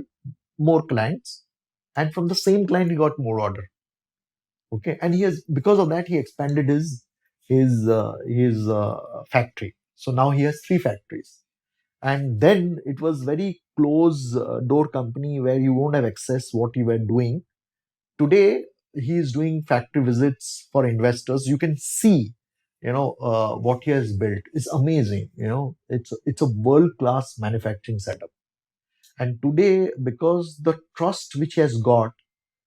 more clients, and from the same client he got more order. Okay, and he has, because of that, he expanded his factory. So now he has 3 factories, and then it was very close door company where you won't have access what you were doing. Today he is doing factory visits for investors. You can see, what he has built is amazing. It's a world class manufacturing setup. And today, because the trust which he has got,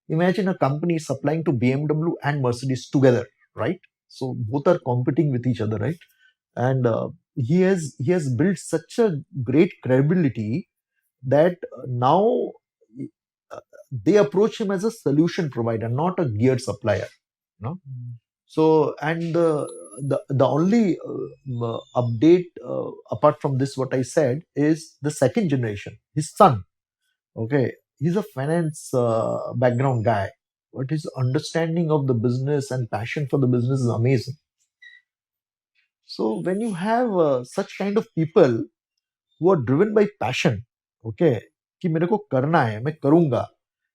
imagine a company supplying to BMW and Mercedes together, right? So both are competing with each other, right? And he has built such a great credibility that now uh, they approach him as a solution provider, not a gear supplier. You know? So, and the only update apart from this, what I said, is the second generation, his son. Okay, he's a finance background guy, but his understanding of the business and passion for the business is amazing. So when you have such kind of people who are driven by passion, okay, कि मेरे को करना है, मैं करूंगा,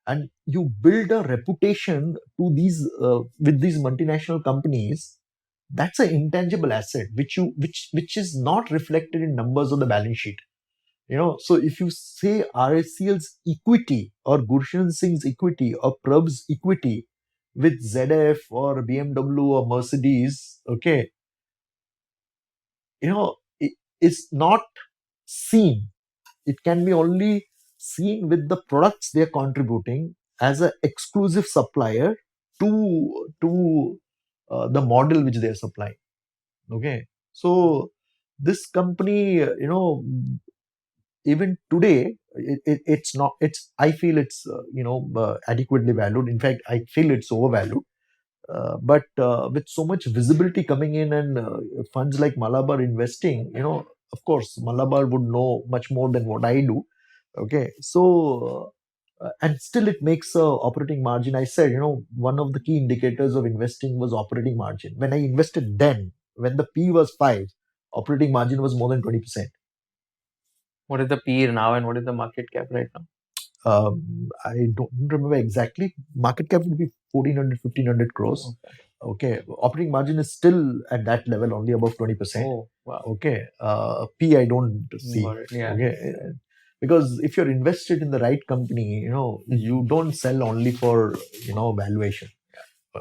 and you build a reputation to these with these multinational companies, that's an intangible asset which is not reflected in numbers on the balance sheet. So if you say RACL's equity or Gurshan Singh's equity or Prab's equity with ZF or BMW or Mercedes, okay, it is not seen. It can be only seen with the products they are contributing as an exclusive supplier to the model which they are supplying. Okay, so this company, even today, it's not. It's I feel it's adequately valued. In fact, I feel it's overvalued. But with so much visibility coming in and funds like Malabar investing, of course, Malabar would know much more than what I do. Okay, so and still it makes a operating margin. I said, one of the key indicators of investing was operating margin. When I invested then, when the P was 5, operating margin was more than 20%. What is the PE now and what is the market cap right now? I don't remember exactly. Market cap would be 1400, 1500 crores. Okay. Operating margin is still at that level, only above 20%. Oh, wow. Okay. P, I don't see. Got it. Yeah. Okay. Because if you're invested in the right company, you don't sell only for, valuation.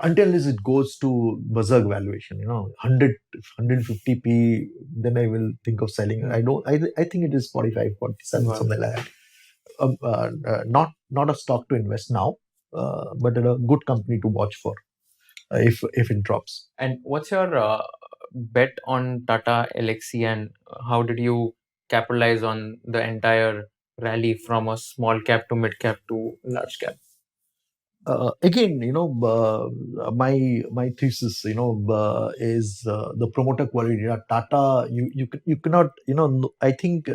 Until it goes to berserk valuation, 100, 150p, then I will think of selling. I think it is 45, 47, Wow. something like that. Not a stock to invest now, but a good company to watch for if it drops. And what's your bet on Tata Elxsi, and how did you capitalize on the entire rally from a small cap to mid cap to large cap? Again, my thesis, is the promoter quality. Tata, you cannot, I think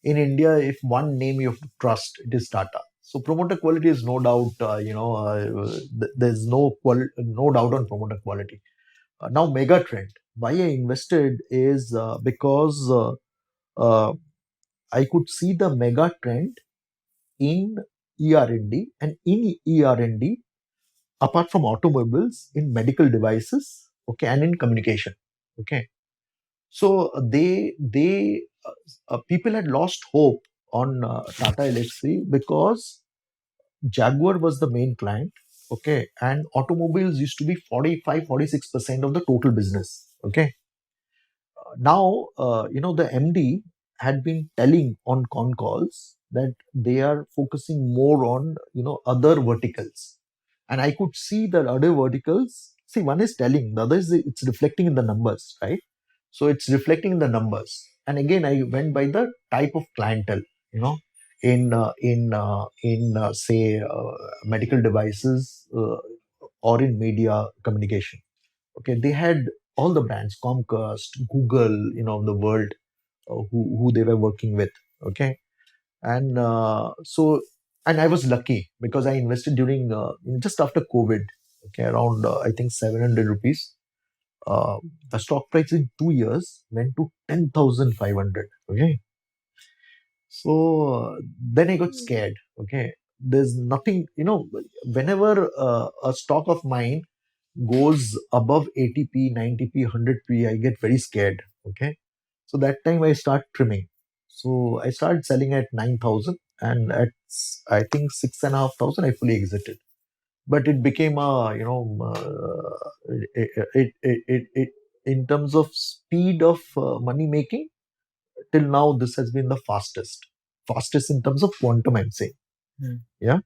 in India, if one name you have to trust, it is Tata. So promoter quality is no doubt, there's no doubt on promoter quality. Now, mega trend. Why I invested is because uh, I could see the mega trend in ER&D, and in ER&D, apart from automobiles, in medical devices, okay, and in communication. Okay, so they people had lost hope on Tata Elxsi because Jaguar was the main client. Okay, and automobiles used to be 45-46% of the total business. Okay, now the MD had been telling on con calls that they are focusing more on other verticals, and I could see that other verticals. See, one is telling, the other is it's reflecting in the numbers, right? So it's reflecting in the numbers. And again, I went by the type of clientele, in say medical devices or in media communication. Okay, they had all the brands, Comcast, Google, the world, who they were working with. Okay, and and I was lucky because I invested during just after COVID. Okay, around I think 700 rupees. Uh, the stock price in 2 years went to 10,500. Okay. So then I got scared. Okay. There's nothing, whenever a stock of mine goes above 80p, 90p, 100p, I get very scared. Okay. So that time I start trimming. So I started selling at 9,000, and at I think 6,500 I fully exited. But it became a, it in terms of speed of money making, till now this has been the fastest in terms of quantum, I'm saying. Yeah.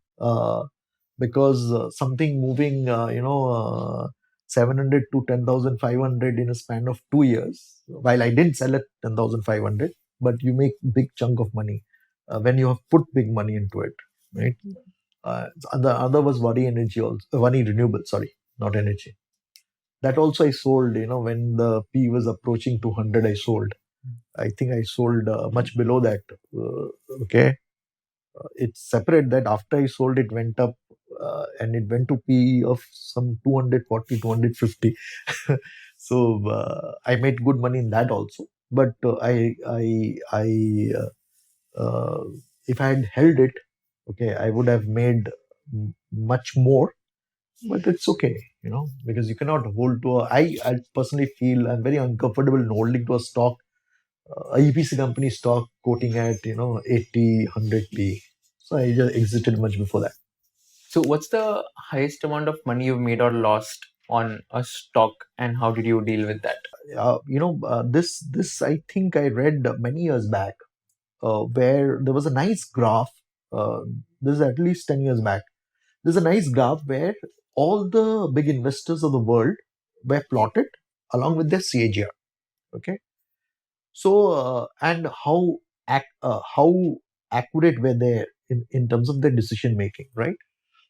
Because something moving 700 to 10,500 in a span of 2 years, while I didn't sell at 10,500, but you make big chunk of money when you have put big money into it, right? The other was Vani Energy, also Vani Renewable, sorry, not energy. That also I sold, when the P was approaching 200, I sold. I think I sold much below that. Okay. It's separate that after I sold, it went up, and it went to P of some 240, 250. So I made good money in that also. But uh, if I had held it, okay, I would have made much more. But it's okay, because you cannot hold to I personally feel I'm very uncomfortable in holding to a stock, a EPC company stock quoting at 80, 100p. So I just exited much before that. So, what's the highest amount of money you've made or lost on a stock, and how did you deal with that? This I think I read many years back, where there was a nice graph. Uh, this is at least 10 years back. There's a nice graph where all the big investors of the world were plotted along with their CAGR. Okay. So and how accurate were they in terms of their decision making, right?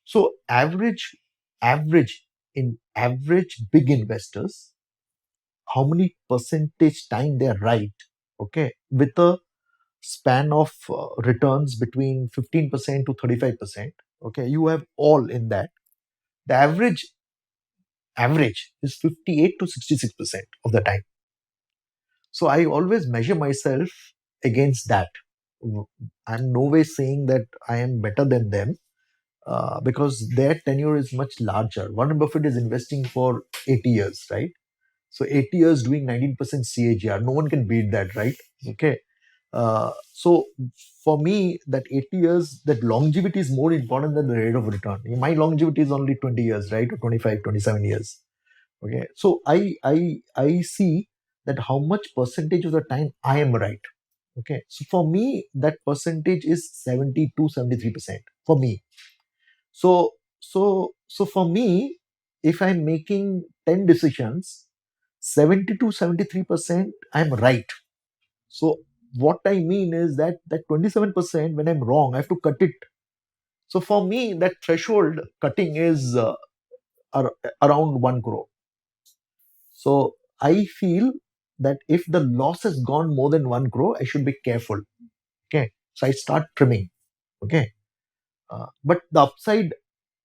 So average big investors, how many percentage time they are right, okay, with a span of returns between 15% to 35%. Okay, you have all in that. The average is 58 to 66% of the time. So I always measure myself against that. I'm no way saying that I am better than them, because their tenure is much larger. Warren Buffett is investing for 80 years, right? So 80 years doing 19% CAGR. No one can beat that, right? Okay. So for me, that 80 years, that longevity is more important than the rate of return. My longevity is only 20 years, right? Or 25, 27 years. Okay. So I see that how much percentage of the time I am right. Okay. So for me, that percentage is 70 to 73% for me. So for me, if I'm making 10 decisions, 70 to 73% I'm right. So what I mean is that 27% when I'm wrong, I have to cut it. So for me, that threshold cutting is around 1 crore. So I feel that if the loss has gone more than 1 crore, I should be careful. Okay. So I start trimming. Okay. But the upside,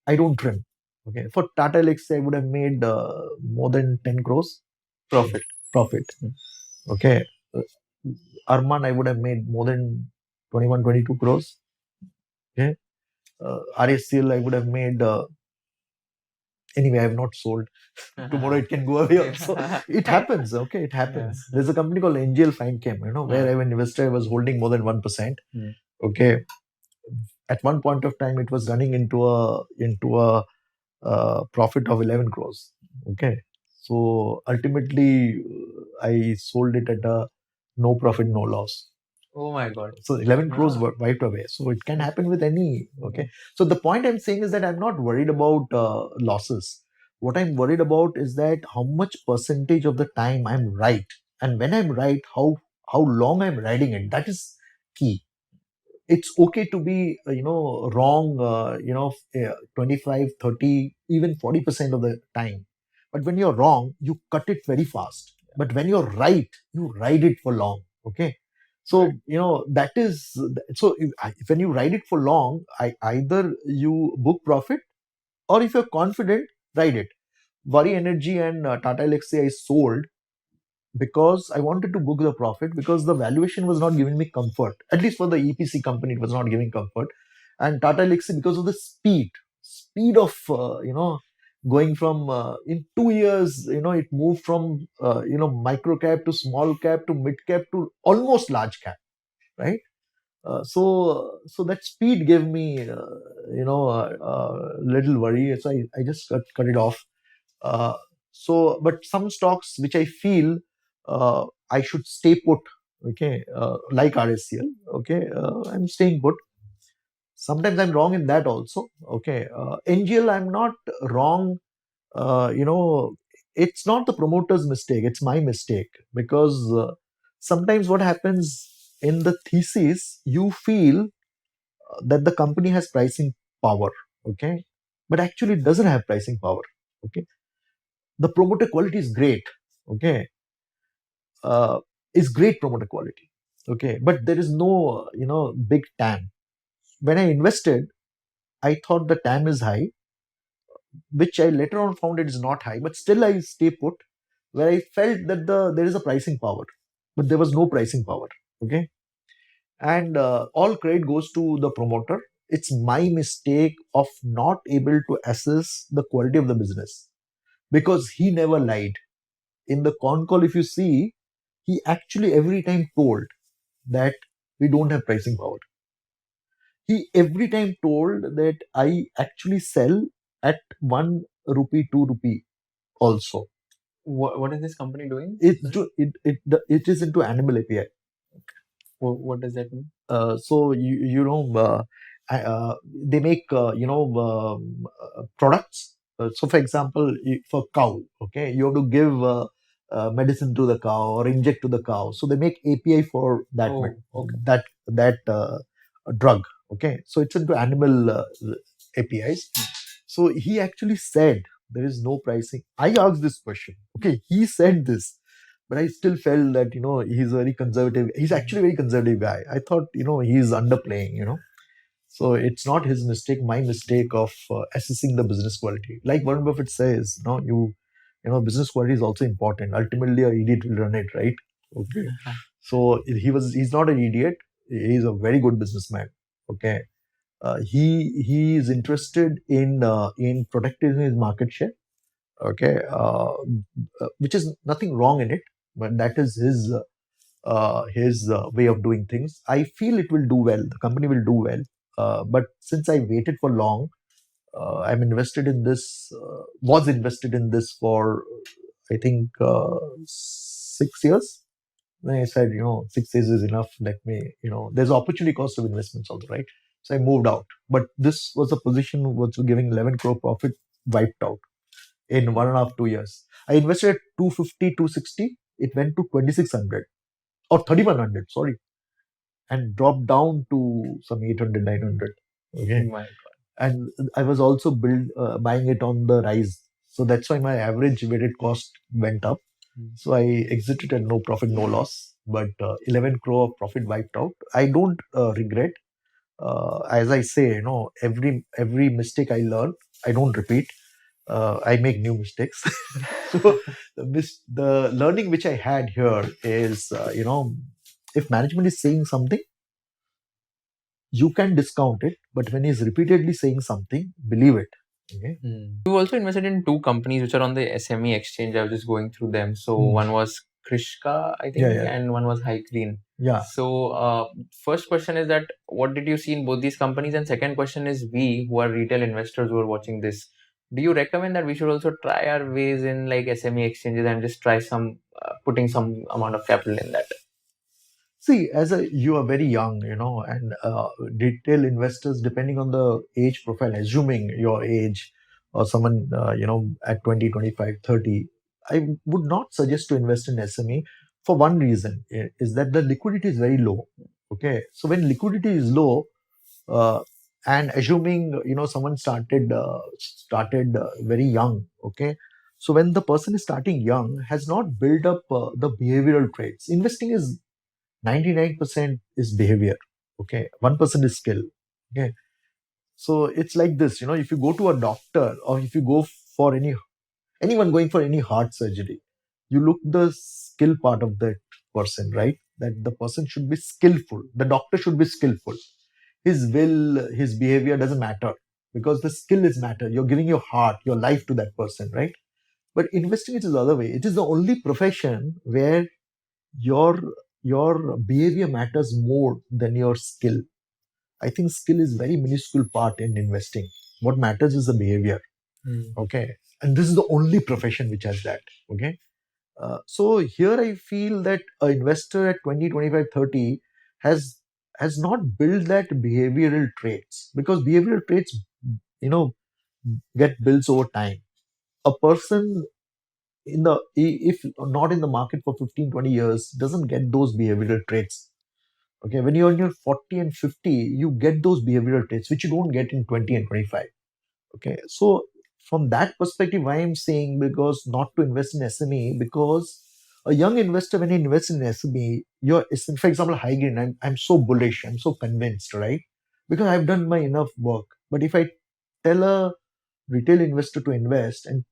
I don't trim. Okay. For Tata Elxsi, I would have made more than 10 crores Profit. profit. Okay. Uh, Arman, I would have made more than 21, 22 crores. Okay. RACL, I would have made, anyway, I have not sold. Tomorrow it can go away also. It happens. Okay. It happens. Yeah. There's a company called NGL Finechem, where Yeah. I was investor, I was holding more than 1%. Hmm. Okay. At one point of time, it was running into a profit of 11 crores. Okay. So ultimately, I sold it at a no profit, no loss. Oh my God. So 11 crores Yeah. were wiped away. So it can happen with any. Okay. So the point I'm saying is that I'm not worried about losses. What I'm worried about is that how much percentage of the time I'm right, and when I'm right, how long I'm riding it. That is key. It's okay to be wrong, 25, 30, even 40% of the time. But when you're wrong, you cut it very fast. But when you're right, you ride it for long. Okay. So that is, so when you ride it for long, either you book profit, or if you're confident, ride it. Vari Energy and Tata Elxsi I sold because I wanted to book the profit, because the valuation was not giving me comfort. At least for the EPC company, it was not giving comfort. And Tata Elxsi, because of the speed of going from in 2 years, it moved from micro cap to small cap to mid cap to almost large cap, right? So that speed gave me little worry. So I just cut it off. uh, but some stocks which I feel I should stay put, okay, like RACL, okay, I'm staying put. Sometimes I'm wrong in that also, okay. NGL, I'm not wrong. It's not the promoter's mistake; it's my mistake, because sometimes what happens in the thesis, you feel that the company has pricing power, okay, but actually it doesn't have pricing power, okay. The promoter quality is great, okay, uh, is great promoter quality, okay, but there is no big TAM. When I invested, I thought the TAM is high, which I later on found it is not high, but still I stay put, where I felt that there is a pricing power, but there was no pricing power, okay. And all credit goes to the promoter. It's my mistake of not able to assess the quality of the business, because he never lied. In the con call, if you see, he actually every time told that we don't have pricing power. He every time told that I actually sell at 1 rupee, 2 rupee also. What is this company doing? It is into animal API. What does that mean? So they make products. So for example, for cow, okay, you have to give medicine to the cow or inject to the cow. So they make API for that Okay. that drug. Okay, so it's into animal APIs. So he actually said there is no pricing. I asked this question. Okay, he said this, but I still felt that he's very conservative. He's actually a very conservative guy. I thought he's underplaying. So it's not his mistake, my mistake of assessing the business quality. Like Warren Buffett says, business quality is also important. Ultimately, an idiot will run it, right? Okay. So he's not an idiot. He's a very good businessman. Okay. He is interested in protecting his market share. Okay. Which is nothing wrong in it, but that is his way of doing things. I feel it will do well. The company will do well. But since I waited for long, I'm invested in this. Was invested in this for I think 6 years. Then I said, 6 years is enough. Let me, there's opportunity cost of investments also, right? So I moved out. But this was a position was giving 11 crore profit, wiped out in 1.5, 2 years. I invested at 250, 260. It went to 2600 or 3100, sorry, and dropped down to some 800, 900. Okay. My And I was also buying it on the rise. So that's why my average weighted cost went up. So I exited at no profit, no loss, but 11 crore profit wiped out. I don't regret. As I say, every mistake I learn, I don't repeat. I make new mistakes. So the learning which I had here is, if management is saying something, you can discount it, but when he's repeatedly saying something, believe it. Okay. You also invested in two companies which are on the SME exchange. I was just going through them. So one was Krishka, I think, Yeah. and one was High Green. Yeah. So first question is that what did you see in both these companies? And second question is, we who are retail investors who are watching this, do you recommend that we should also try our ways in like SME exchanges and just try some putting some amount of capital in that? See, you are very young, and retail investors, depending on the age profile, assuming your age or someone, at 20, 25, 30, I would not suggest to invest in SME for one reason, is that the liquidity is very low. Okay. So when liquidity is low, uh, and assuming, someone started very young. Okay. So when the person is starting young, has not built up the behavioral traits. Investing is 99% is behavior. Okay. 1% is skill. Okay. So it's like this, if you go to a doctor or if you go for any Anyone going for any heart surgery, you look the skill part of that person, right? That the person should be skillful. The doctor should be skillful. His will, his behavior doesn't matter because the skill is matter. You're giving your heart, your life to that person, right? But investing it is the other way. It is the only profession where your your behavior matters more than your skill. I think skill is very minuscule part in investing. What matters is the behavior. Okay, and this is the only profession which has that. Okay, so here I feel that an investor at 20, 25, 30 has has not built that behavioral traits, because behavioral traits, you know, get built over time. A person if not in the market for 15, 20 years doesn't get those behavioral traits. Okay, when you're in your 40 and 50, you get those behavioral traits which you don't get in 20 and 25. Okay, so from that perspective, why I'm saying, because not to invest in SME, because a young investor, when he invests in SME, for example, high green, I'm so bullish, I'm so convinced, right? Because I've done my enough work. But if I tell a retail investor to invest and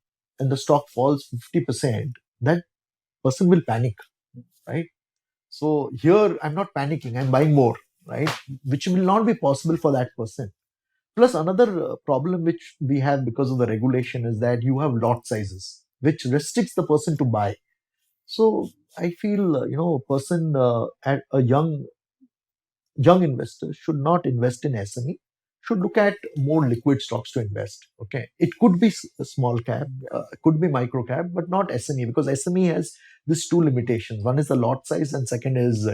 the stock falls 50%, that person will panic, right? So here I'm not panicking, I'm buying more, right? Which will not be possible for that person. Plus, another problem which we have because of the regulation is that you have lot sizes, which restricts the person to buy. So I feel, a person, at a young investor should not invest in SME. Should look at more liquid stocks to invest. Okay, it could be a small cap, could be micro cap, but not SME, because SME has these two limitations. One is the lot size, and second is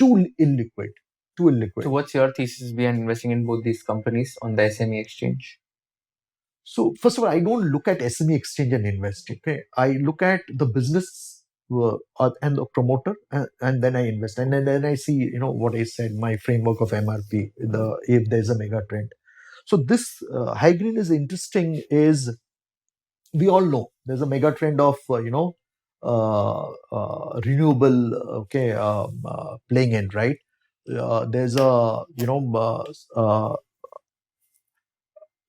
too illiquid. Too So illiquid. what's your thesis behind investing in both these companies on the SME exchange? So first of all, I don't look at SME exchange and invest. Okay, I look at the business and the promoter, and then I invest, and then I see, what I said, my framework of MRP, if there's a mega trend. So this high green is interesting. Is we all know there's a mega trend of renewable, okay, playing in, right? There's a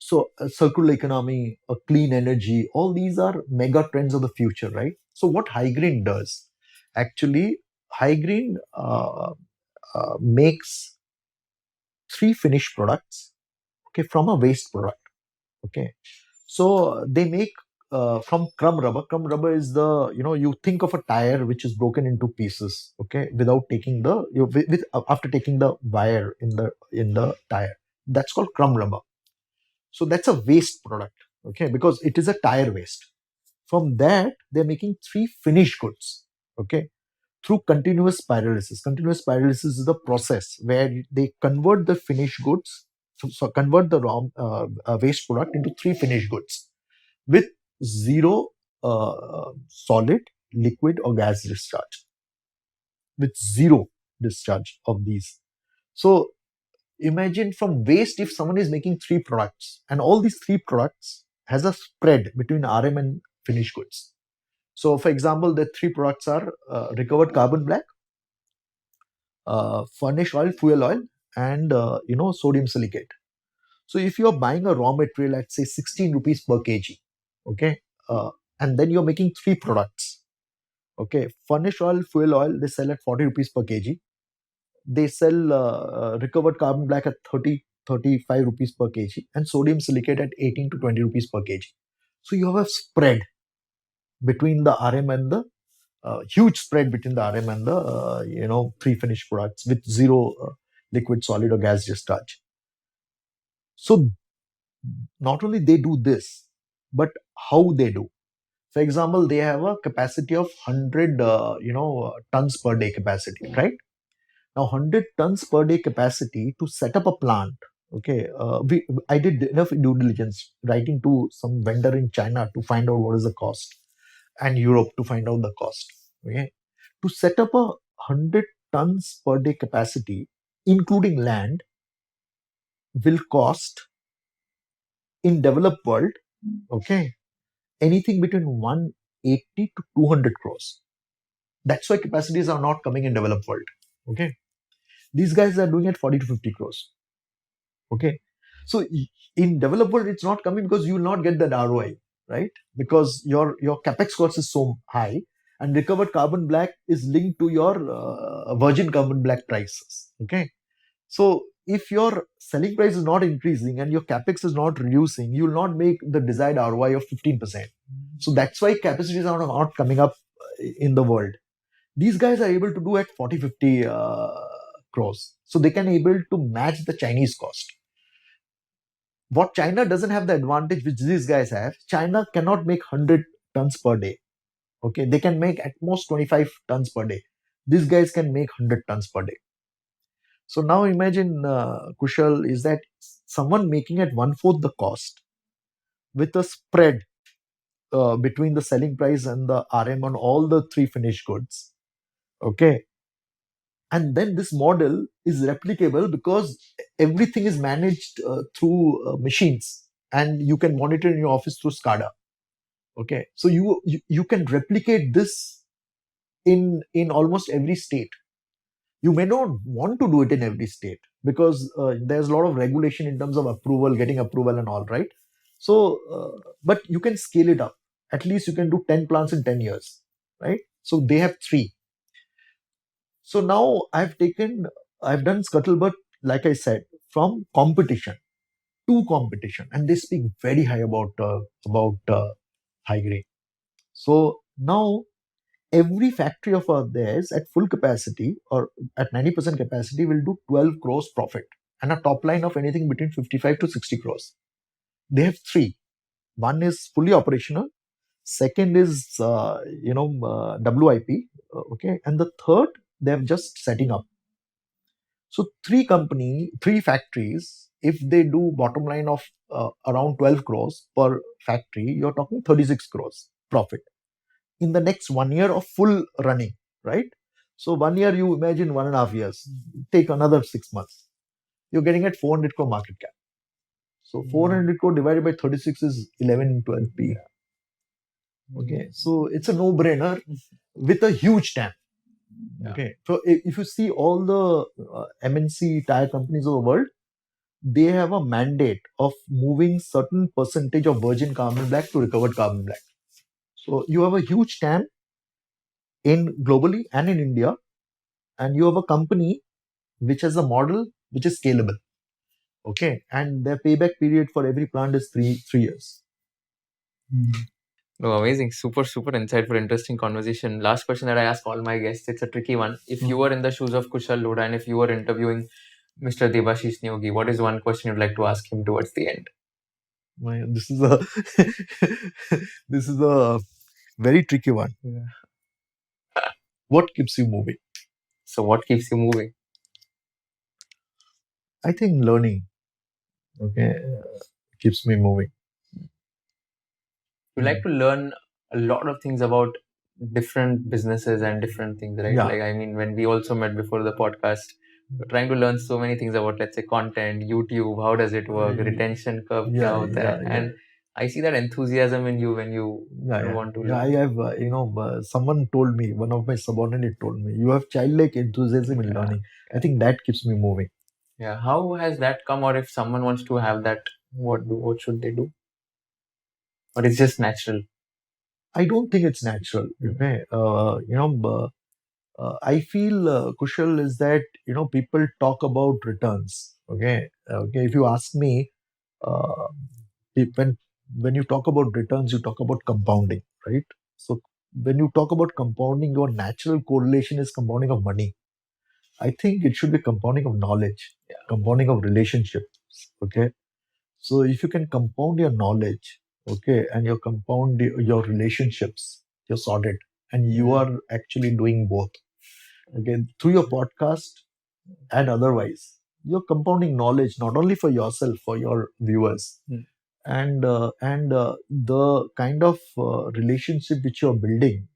so a circular economy, a clean energy, all these are mega trends of the future, right? So what high green does, actually, high green makes three finished products, okay, from a waste product. Okay, so they make from crumb rubber. Crumb rubber is the, you think of a tire which is broken into pieces, okay, without taking the after taking the wire in the tire. That's called crumb rubber. So that's a waste product, okay, because it is a tire waste. From that, they're making three finished goods, okay, through continuous pyrolysis. Continuous pyrolysis is the process where they convert the finished goods, so convert the raw waste product into three finished goods with zero solid, liquid, or gas discharge, with zero discharge of these. So imagine, from waste, if someone is making three products and all these three products has a spread between RM and finished goods. So for example, the three products are recovered carbon black, furnace oil, fuel oil, and sodium silicate. So if you are buying a raw material at, say, 16 rupees per kg, okay, and then you're making three products, okay, furnace oil, fuel oil, they sell at 40 rupees per kg. They sell recovered carbon black at 35 rupees per kg, and sodium silicate at 18 to 20 rupees per kg. So you have a spread between the RM and the huge spread between the RM and the three finished products with zero liquid, solid, or gas discharge. So not only they do this, but how they do. For example, they have a capacity of 100 tons per day capacity, right? Now 100 tons per day capacity to set up a plant. Okay, I did enough due diligence writing to some vendor in China to find out what is the cost, and Europe to find out the cost. Okay, to set up a 100 tons per day capacity, including land, will cost in developed world, okay, anything between 180 to 200 crores. That's why capacities are not coming in developed world. Okay, these guys are doing it 40 to 50 crores. Okay, so in developed world, it's not coming because you will not get that ROI. right? Because your capex cost is so high, and recovered carbon black is linked to your virgin carbon black prices. Okay, so if your selling price is not increasing and your capex is not reducing, you will not make the desired ROI of 15%. So that's why capacities are not coming up in the world. These guys are able to do at 40, 50 crores. So they can able to match the Chinese cost. What China doesn't have the advantage which these guys have, China cannot make 100 tons per day. Okay, they can make at most 25 tons per day. These guys can make 100 tons per day. So now imagine, Kushal, is that someone making at one fourth the cost with a spread between the selling price and the RM on all the three finished goods. Okay, and then this model is replicable because everything is managed through machines, and you can monitor in your office through SCADA. Okay, so you can replicate this in almost every state. You may not want to do it in every state because there's a lot of regulation in terms of approval, getting approval and all, right? So but you can scale it up. At least you can do 10 plants in 10 years, right? So they have 3. So now I've done scuttlebutt, like I said, from competition to competition, and they speak very high about high grade. So now every factory of theirs at full capacity or at 90% capacity will do 12 crores profit and a top line of anything between 55 to 60 crores. They have 3. One is fully operational. Second is WIP. Okay, and the third they have just setting up. So 3 factories, if they do bottom line of around 12 crores per factory, you're talking 36 crores profit in the next 1 year of full running, right? So 1 year, you imagine 1.5 years, take another 6 months. You're getting at 400 crore market cap. So 400 crore divided by 36 is 11, 12 P. Okay, so it's a no-brainer with a huge TAM. Okay, so if you see all the MNC tire companies of the world, they have a mandate of moving certain percentage of virgin carbon black to recovered carbon black. So you have a huge TAM in globally and in India, and you have a company which has a model which is scalable. Okay, and their payback period for every plant is three years. Oh, amazing. Super, super insightful, interesting conversation. Last question that I ask all my guests. It's a tricky one. If you were in the shoes of Kushal Lodha and if you were interviewing Mr. Debashish Neogi, what is one question you'd like to ask him towards the end? This is a this is a very tricky one. What keeps you moving? So, what keeps you moving? I think learning. Okay, keeps me moving. You like to learn a lot of things about different businesses and different things, right? Yeah. Like, I mean, when we also met before the podcast, we're trying to learn so many things about, let's say, content, YouTube, how does it work, retention curve, kya hota hai? And I see that enthusiasm in you when you want to learn. I have, someone told me, one of my subordinate told me, you have childlike enthusiasm in learning. I think that keeps me moving. Yeah. How has that come, or if someone wants to have that, what should they do? Or it's just natural? I don't think it's natural. Okay. I feel, Kushal, is that, people talk about returns. Okay. Okay. If you ask me, uh, when you talk about returns, you talk about compounding, right? So when you talk about compounding, your natural correlation is compounding of money. I think it should be compounding of knowledge, compounding of relationships. Okay. So if you can compound your knowledge, okay, and you compound your relationships, you're sorted, and you are actually doing both. Okay, through your podcast and otherwise, you're compounding knowledge not only for yourself, for your viewers, and the kind of relationship which you're building,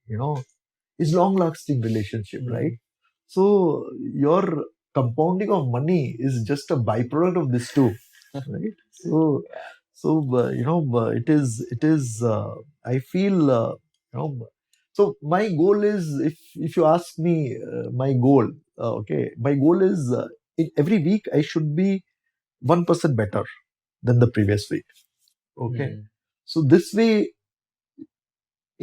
is long-lasting relationship, right? So your compounding of money is just a byproduct of this too, right? So it is. I feel So my goal is, if you ask me, my goal, my goal is in every week I should be 1% better than the previous week. Okay, so this way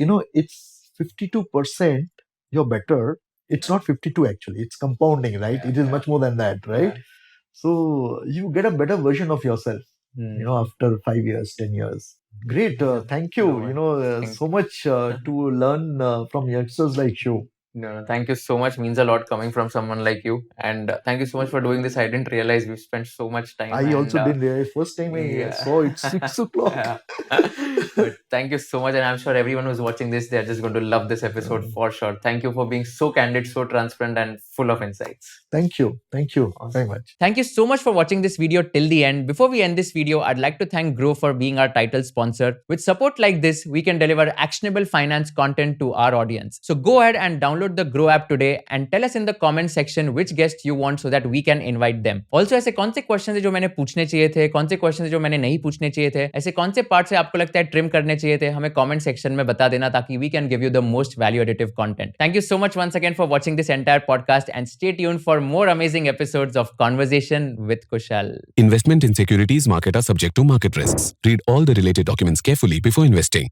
it's 52% you're better. It's not 52 actually, it's compounding, right? It is much more than that, right? So you get a better version of yourself, after 5 years, 10 years. Great. Thank you. So much to learn from youngsters like you. No, thank you so much. Means a lot coming from someone like you. And thank you so much for doing this. I didn't realize we spent so much time. I also didn't realize. First time I saw it's 6 o'clock. But thank you so much. And I'm sure everyone who's watching this, they're just going to love this episode for sure. Thank you for being so candid, so transparent, and full of insights. Thank you. Thank you very much. Thank you so much for watching this video till the end. Before we end this video, I'd like to thank Grow for being our title sponsor. With support like this, we can deliver actionable finance content to our audience. So go ahead and download the Grow app today and tell us in the comment section which guest you want so that we can invite them. Also, ऐसे कौन से question है जो मैंने पूछने चाहिए थे, कौन से क्वेश्चन है जो मैंने नहीं पूछने चाहिए थे, ऐसे कौन से पार्ट से आपको लगता है ट्रिम करने चाहिए थे, हमें कमेंट सेक्शन में बता देना ताकि we can give you the most value additive content. Thank you so much once again for watching this entire podcast and stay tuned for more amazing episodes of Konversation with Kushal. Investment in securities market are subject to market risks. Read all the related documents carefully before investing.